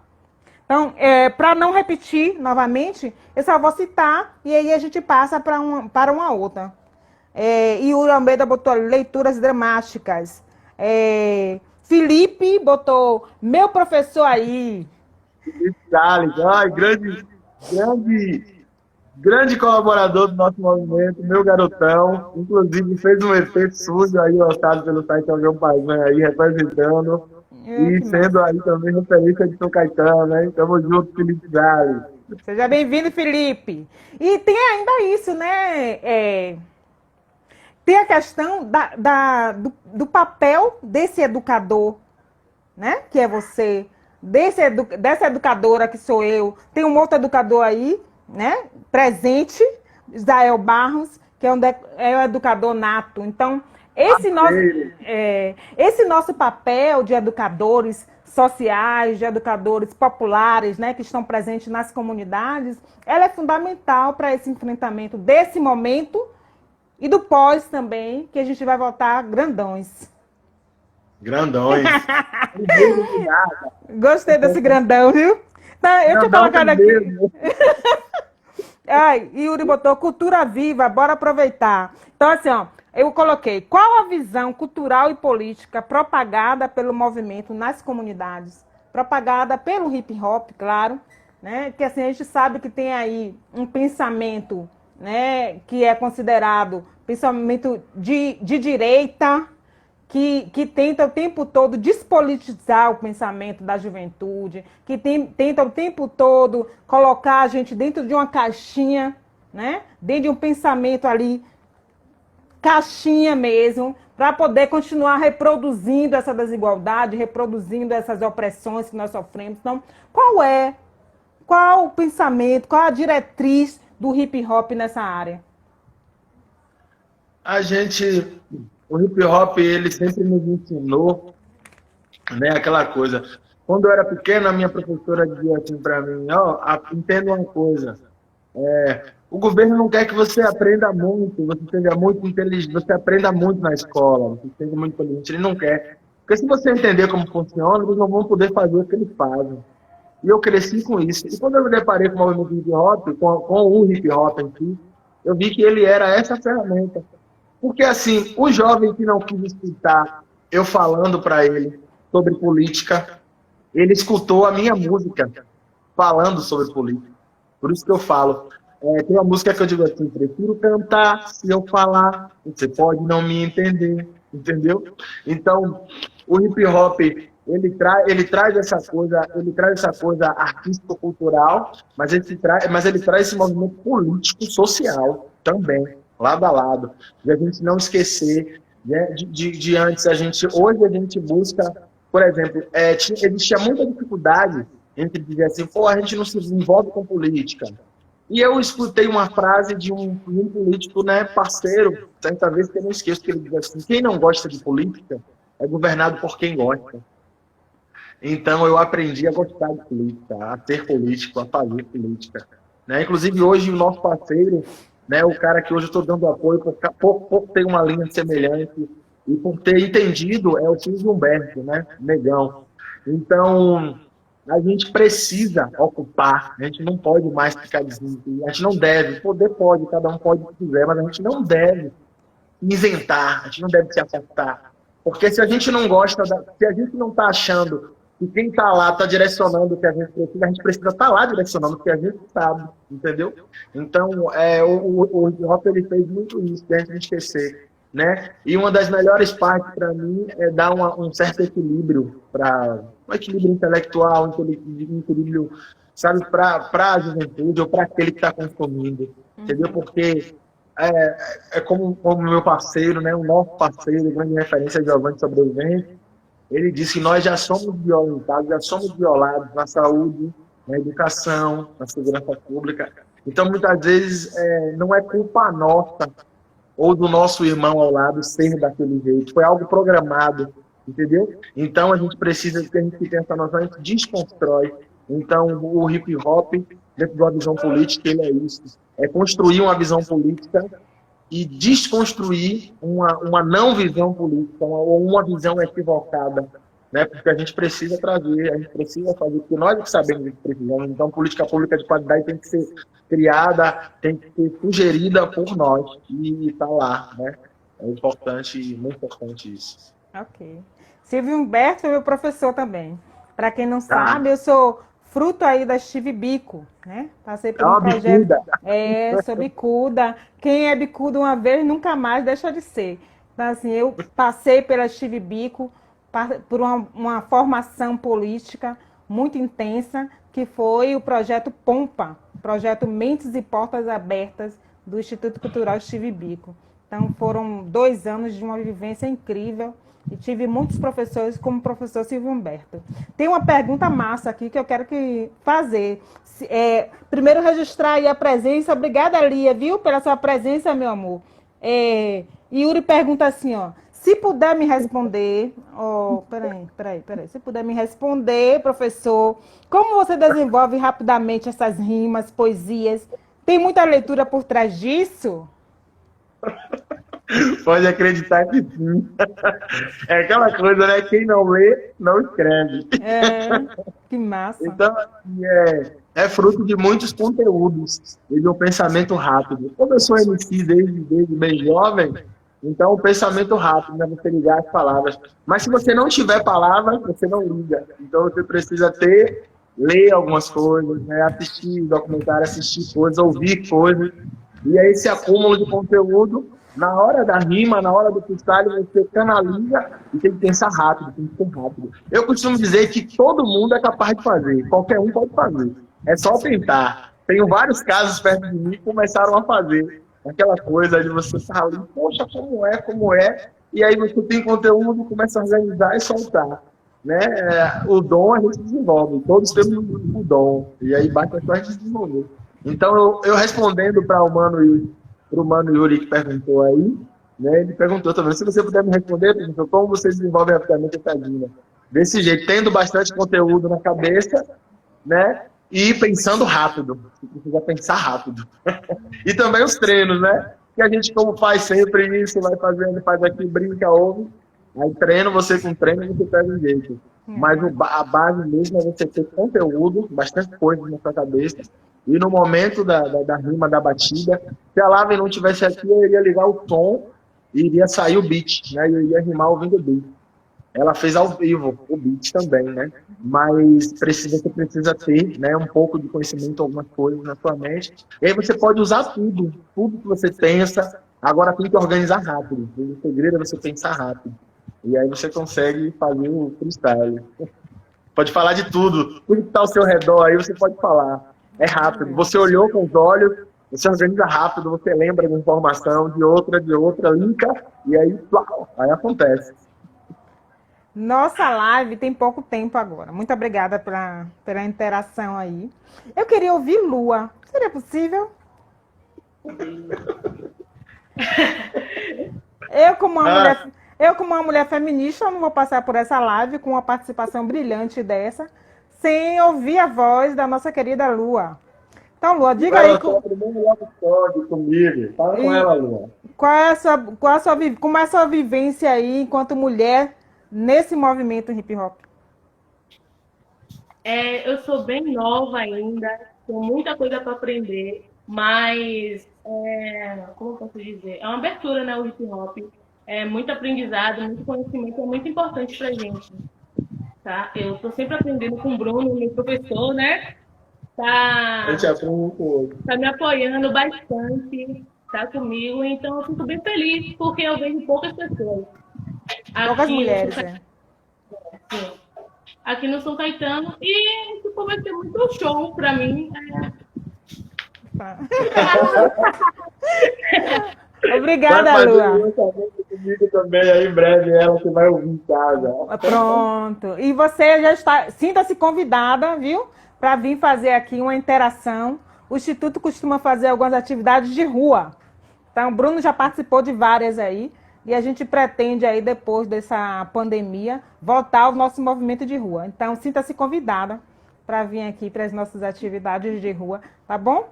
Então, para não repetir novamente, eu só vou citar e aí a gente passa para uma outra. Yuri Almeida botou leituras dramáticas. Felipe botou meu professor aí. Salles, grande colaborador do nosso movimento, meu garotão. Inclusive fez um EP sujo aí, lançado pelo site Alguém Paisão aí, representando. E sendo aí também referência de São Caetano, né? Tamo junto, Felipe Salles. Seja bem-vindo, Felipe. E tem ainda isso, né? Tem a questão do papel desse educador, né? Que é você, dessa educadora que sou eu. Tem um outro educador aí, né? Presente, Israel Barros, que é um educador nato. Então, esse nosso papel de educadores sociais, de educadores populares, né, que estão presentes nas comunidades, ela é fundamental para esse enfrentamento desse momento e do pós também, que a gente vai voltar grandões. Grandões. Gostei desse grandão, viu? Então, eu tinha colocado aqui. Ai, Yuri botou cultura viva, bora aproveitar. Então, assim, ó, Eu coloquei, qual a visão cultural e política propagada pelo movimento nas comunidades? Propagada pelo hip hop, claro, né? Que assim, a gente sabe que tem aí um pensamento, né, que é considerado pensamento de direita, que tenta o tempo todo despolitizar o pensamento da juventude, que tenta o tempo todo colocar a gente dentro de uma caixinha, né? Dentro de um pensamento ali, caixinha mesmo, para poder continuar reproduzindo essa desigualdade, reproduzindo essas opressões que nós sofremos. Então, qual o pensamento, qual a diretriz do hip hop nessa área? O hip hop, ele sempre nos ensinou, né, aquela coisa. Quando eu era pequeno, a minha professora dizia assim para mim, entenda uma coisa, o governo não quer que você aprenda muito, você seja muito inteligente, você aprenda muito na escola, você seja muito inteligente, ele não quer. Porque se você entender como funciona, eles não vão poder fazer o que eles fazem. E eu cresci com isso. E quando eu me deparei com o movimento hip hop, com o hip hop em si, eu vi que ele era essa ferramenta. Porque, assim, o jovem que não quis escutar eu falando para ele sobre política, ele escutou a minha música falando sobre política. Por isso que eu falo. Tem uma música que eu digo assim, prefiro cantar, se eu falar, você pode não me entender, entendeu? Então, o hip hop, ele traz essa coisa artístico-cultural, mas ele traz esse movimento político-social também, lado a lado. De a gente não esquecer, né, de antes, hoje a gente busca, por exemplo, existia muita dificuldade entre dizer assim, pô, a gente não se envolve com política. E eu escutei uma frase de um político, né, parceiro, certa vez que eu não esqueço, que ele diz assim, quem não gosta de política é governado por quem gosta. Então eu aprendi a gostar de política, a ser político, a fazer política. Né? Inclusive hoje o nosso parceiro, né, o cara que hoje eu estou dando apoio por ter uma linha semelhante e por ter entendido, é o Silvio Humberto, né, Negão. Então, a gente precisa ocupar, a gente não pode mais ficar dizendo, a gente não deve, poder pode, cada um pode o que quiser, mas a gente não deve isentar, a gente não deve se afastar. Porque se a gente não gosta, se a gente não está achando que quem está lá está direcionando o que a gente precisa estar lá direcionando o que a gente sabe, entendeu? Então, o hip hop ele fez muito isso, de a gente esquecer. Né? E uma das melhores partes para mim é dar um certo equilíbrio, um equilíbrio intelectual, um equilíbrio, sabe, para a juventude ou para aquele que está consumindo, entendeu? Porque como meu parceiro, né, o nosso parceiro, grande referência, Giovanni Sobrevivente, ele disse que nós já somos violentados, já somos violados na saúde, na educação, na segurança pública. Então, muitas vezes, não é culpa nossa ou do nosso irmão ao lado ser daquele jeito. Foi algo programado, entendeu? Então, a gente precisa que a gente tenha essa noção, a gente desconstrói. Então, o hip hop, dentro de uma visão política, ele é isso. É construir uma visão política e desconstruir uma não visão política, ou uma visão equivocada, né? Porque a gente precisa trazer, a gente precisa fazer, porque nós que sabemos que precisamos. Então, política pública de qualidade tem que ser criada, tem que ser sugerida por nós e está lá, né? É importante, muito importante isso. Ok. Silvio Humberto foi meu professor também. Para quem não sabe, eu sou fruto aí da Steve Biko, né? Passei por um projeto. Bicuda. Sou bicuda. Quem é bicuda uma vez, nunca mais deixa de ser. Então, assim, eu passei pela Steve Biko, por uma formação política muito intensa, que foi o projeto Pompa, projeto Mentes e Portas Abertas do Instituto Cultural Steve Biko. Então, foram 2 anos de uma vivência incrível e tive muitos professores, como o professor Silvio Humberto. Tem uma pergunta massa aqui que eu quero fazer. Primeiro, registrar aí a presença. Obrigada, Lia, viu, pela sua presença, meu amor. Yuri pergunta assim, ó. Se puder me responder... Peraí. Se puder me responder, professor, como você desenvolve rapidamente essas rimas, poesias? Tem muita leitura por trás disso? Pode acreditar que sim. É aquela coisa, né? Quem não lê, não escreve. Que massa. Então, é fruto de muitos conteúdos e de um pensamento rápido. Como eu sou MC desde bem jovem, Então, o pensamento rápido, né? Você ligar as palavras. Mas se você não tiver palavras, você não liga. Então, você precisa ler algumas coisas, né? Assistir documentário, assistir coisas, ouvir coisas. E aí, esse acúmulo de conteúdo, na hora da rima, na hora do freestyle, você canaliza e tem que pensar rápido, tem que ser rápido. Eu costumo dizer que todo mundo é capaz de fazer, qualquer um pode fazer. É só tentar. Tenho vários casos perto de mim que começaram a fazer aquela coisa de você estar ali, poxa, como é, e aí você tem conteúdo, começa a organizar e soltar. Né? O dom a gente desenvolve, todos temos o dom, e aí basta só a gente desenvolver. Então, eu respondendo para o Mano Yuri que perguntou aí, né, ele perguntou também, se você puder me responder, professor, como você desenvolve rapidamente a tadinha? Desse jeito, tendo bastante conteúdo na cabeça, né, e pensando rápido, você precisa pensar rápido. E também os treinos, né, que a gente como faz sempre isso, vai fazendo, faz aqui, brinca, ouve, aí treino, você com treino, você pega um jeito. Mas a base mesmo é você ter conteúdo, bastante coisa na sua cabeça, e no momento da rima, da batida, se a Lave não tivesse aqui, eu iria ligar o som e iria sair o beat, né? Eu iria rimar ouvindo o beat. Ela fez ao vivo o beat também, né? Mas você precisa ter, né, um pouco de conhecimento, algumas coisas na sua mente. E aí você pode usar tudo que você pensa. Agora tem que organizar rápido. O segredo é você pensar rápido. E aí você consegue fazer o freestyle. Pode falar de tudo. Tudo que está ao seu redor aí você pode falar. É rápido. Você olhou com os olhos, você organiza rápido, você lembra de informação, de outra, linka, e aí, aí acontece. Nossa live tem pouco tempo agora. Muito obrigada pela interação aí. Eu queria ouvir Lua. Seria possível? Eu, como uma mulher feminista, não vou passar por essa live com uma participação brilhante dessa, sem ouvir a voz da nossa querida Lua. Então, Lua, diga aí. Comigo. Fala com ela, Lua. Como é a sua vivência aí, enquanto mulher, nesse movimento hip hop? Eu sou bem nova ainda, tenho muita coisa para aprender, mas, como eu posso dizer? É uma abertura, né, o hip hop. É muito aprendizado, muito conhecimento, é muito importante para a gente. Tá? Eu estou sempre aprendendo com o Bruno, meu professor, né? Tá me apoiando bastante, tá comigo, então eu fico bem feliz, porque eu vejo poucas pessoas. Poucas mulheres, aqui no São Caetano, e tipo, vai ser muito show para mim. Obrigada, Lua. Comigo também, aí em breve ela que vai ouvir em casa. Pronto. E você já está, sinta-se convidada, viu? Para vir fazer aqui uma interação. O Instituto costuma fazer algumas atividades de rua. Então, o Bruno já participou de várias aí. E a gente pretende aí, depois dessa pandemia, voltar ao nosso movimento de rua. Então, sinta-se convidada para vir aqui para as nossas atividades de rua, tá bom?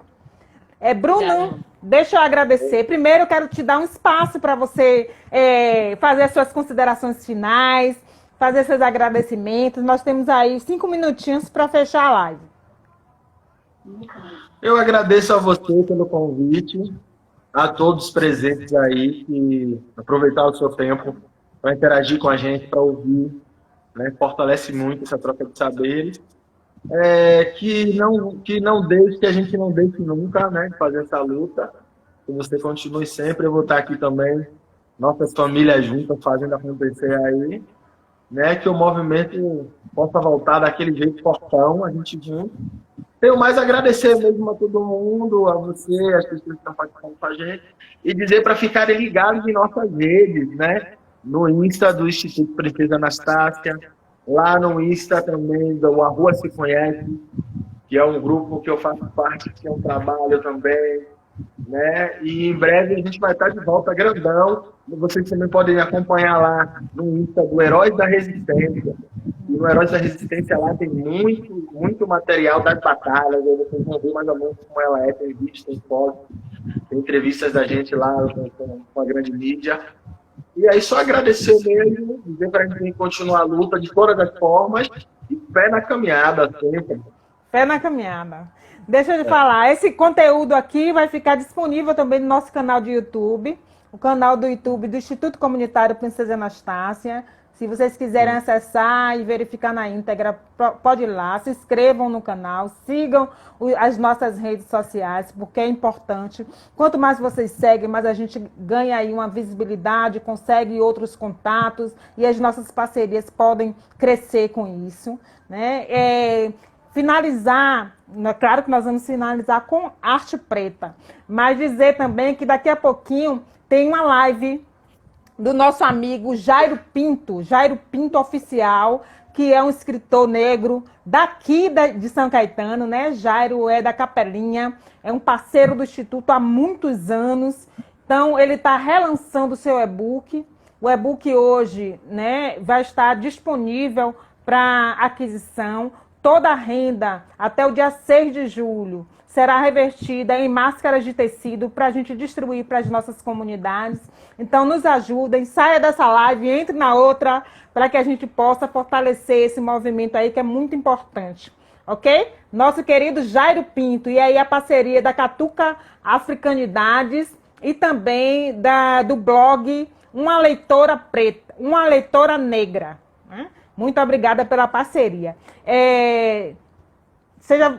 Bruno, deixa eu agradecer. Primeiro, eu quero te dar um espaço para você fazer as suas considerações finais, fazer seus agradecimentos. Nós temos aí 5 minutinhos para fechar a live. Eu agradeço a você pelo convite, a todos os presentes aí que aproveitaram o seu tempo para interagir com a gente, para ouvir, né? Fortalece muito essa troca de saberes. Que a gente não deixe nunca, né, de fazer essa luta. Que você continue sempre, eu vou estar aqui também, nossas famílias juntas fazendo acontecer aí, né, que o movimento possa voltar daquele jeito fortão, a gente junto. Tenho mais a agradecer mesmo a todo mundo, a você, as pessoas que estão participando com a gente, e dizer para ficarem ligados em nossas redes, né, no Insta do Instituto Princesa Anastácia, lá no Insta também do A Rua Se Conhece, que é um grupo que eu faço parte, que é um trabalho também, né? E em breve a gente vai estar de volta grandão. Vocês também podem acompanhar lá no Insta do Heróis da Resistência. E no Heróis da Resistência lá tem muito material das batalhas. Vocês vão ver mais ou menos como ela é, tem vídeos, tem fotos, tem entrevistas da gente lá com a grande mídia. E aí só agradecer mesmo, dizer para a gente continuar a luta de todas as formas e pé na caminhada sempre. Pé na caminhada. Deixa eu te falar, esse conteúdo aqui vai ficar disponível também no nosso canal de YouTube. o canal do YouTube do Instituto Comunitário Princesa Anastácia. Se vocês quiserem acessar e verificar na íntegra, pode ir lá, se inscrevam no canal, sigam as nossas redes sociais, porque é importante. Quanto mais vocês seguem, mais a gente ganha aí uma visibilidade, consegue outros contatos e as nossas parcerias podem crescer com isso, né? Finalizar, claro que nós vamos finalizar com arte preta, mas dizer também que daqui a pouquinho tem uma live do nosso amigo Jairo Pinto Oficial, que é um escritor negro daqui de São Caetano, né? Jairo é da Capelinha, é um parceiro do Instituto há muitos anos, então ele está relançando o seu e-book. O e-book hoje, né, vai estar disponível para aquisição. Toda a renda até o dia 6 de julho será revertida em máscaras de tecido para a gente distribuir para as nossas comunidades. Então, nos ajudem, saia dessa live, entre na outra, para que a gente possa fortalecer esse movimento aí, que é muito importante. Ok? Nosso querido Jairo Pinto, e aí a parceria da Catuca Africanidades e também do blog Uma Leitora Preta, Uma Leitora Negra, né? Muito obrigada pela parceria.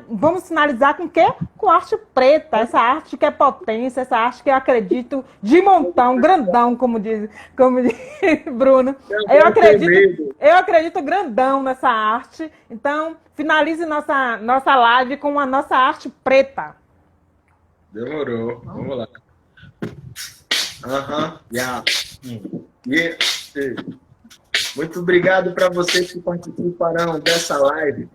Vamos finalizar com o quê? Com arte preta, essa arte que é potência, essa arte que eu acredito de montão, grandão, como diz Bruno. Eu acredito grandão nessa arte. Então, finalize nossa live com a nossa arte preta. Demorou. Vamos lá. Muito obrigado para vocês que participarão dessa live.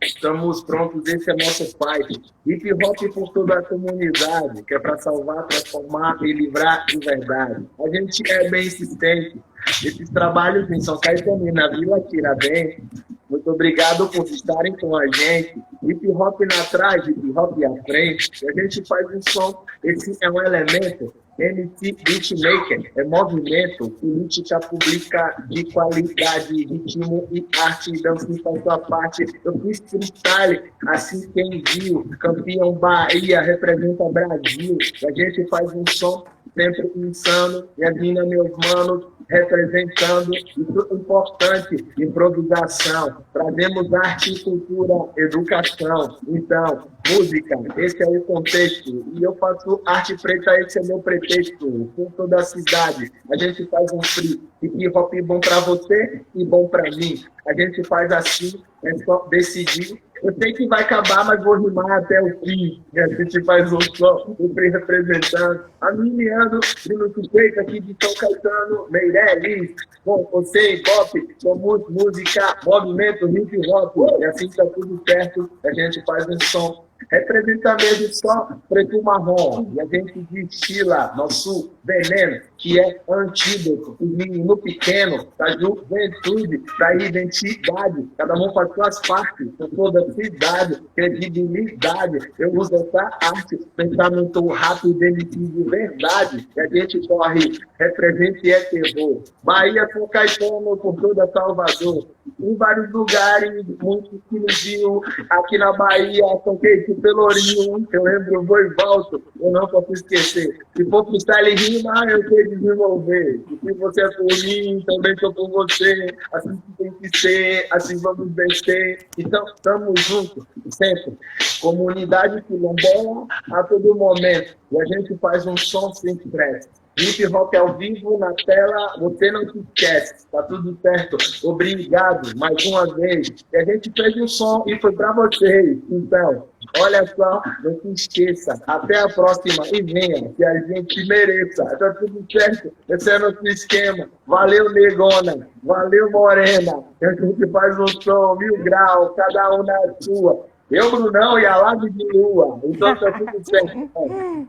Estamos prontos, esse é nosso fight. Hip Hop por toda a comunidade, que é para salvar, transformar e livrar de verdade. A gente é bem insistente. Esses trabalhos em São Caetano e na Vila Tiradentes. Muito obrigado por estarem com a gente. Hip Hop na trás, hip hop à frente. A gente faz um som, esse é um elemento. MC Beatmaker é movimento, política pública de qualidade, ritmo e arte, dança faz sua parte. Eu fiz freestyle, assim quem viu, campeão Bahia, representa Brasil. A gente faz um som sempre insano, e as minhas, meus manos, representando, isso é importante, improvisação, trazemos arte, cultura, educação, então, música, esse é o contexto, e eu faço arte preta, esse é meu pretexto, por toda a cidade, a gente faz um free, hip hop bom pra você e bom pra mim, a gente faz assim, é só decidir. Eu sei que vai acabar, mas vou rimar até o fim. A gente faz um som, o free representando. A Miliano, Bruno Suspeito aqui de São Caetano, Meirelles, com você, Pop, somos música, movimento, hip hop. E assim tá tudo certo, a gente faz um som. Representa mesmo só preto e marrom. E a gente destila nosso veneno, que é antídoto, o menino pequeno, da juventude, da identidade. Cada um faz suas partes, com toda a cidade, credibilidade. Eu uso essa arte, pensamento rápido, de verdade. E a gente corre, represente é terror. Bahia, São Caetano, por toda Salvador. Em vários lugares, muitos que nos viu. Aqui na Bahia, São Queijo, Pelourinho, eu lembro, eu vou e volto, eu não posso esquecer. Se for freestyle rima, eu sei desenvolver. E se você é por mim, também sou por você. Assim que tem que ser, assim vamos vencer. Então, estamos juntos, sempre. Comunidade quilombola a todo momento. E a gente faz um som sem estresse. Hip Hop ao vivo na tela, você não se esquece, tá tudo certo. Obrigado mais uma vez. E a gente fez um som e foi para vocês. Então, olha só, não se esqueça. Até a próxima e venha, que a gente mereça. Tá tudo certo. Esse é nosso esquema. Valeu, negona. Valeu, morena. A gente faz um som 1000 graus, cada um na sua. Eu, Brunão, e a Live de Lua. Então tá tudo certo.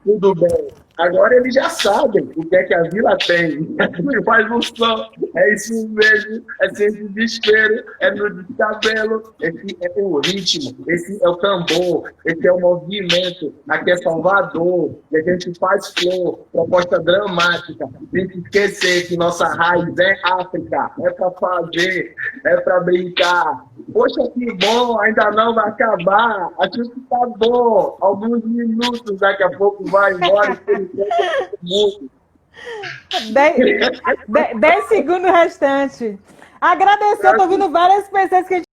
Tudo bem. Agora eles já sabem o que é que a vila tem. Faz um som. É isso mesmo. É sem desespero. É no descabelo. Esse é o ritmo. Esse é o tambor. Esse é o movimento. Aqui é Salvador. E a gente faz flor. Proposta dramática. Sem se esquecer que nossa raiz é África. É pra fazer. É pra brincar. Poxa, que bom. Ainda não vai acabar. Acho que tá bom. Alguns minutos. Daqui a pouco vai embora. 10 segundos restantes. Agradecer, eu tô vendo várias pessoas que a gente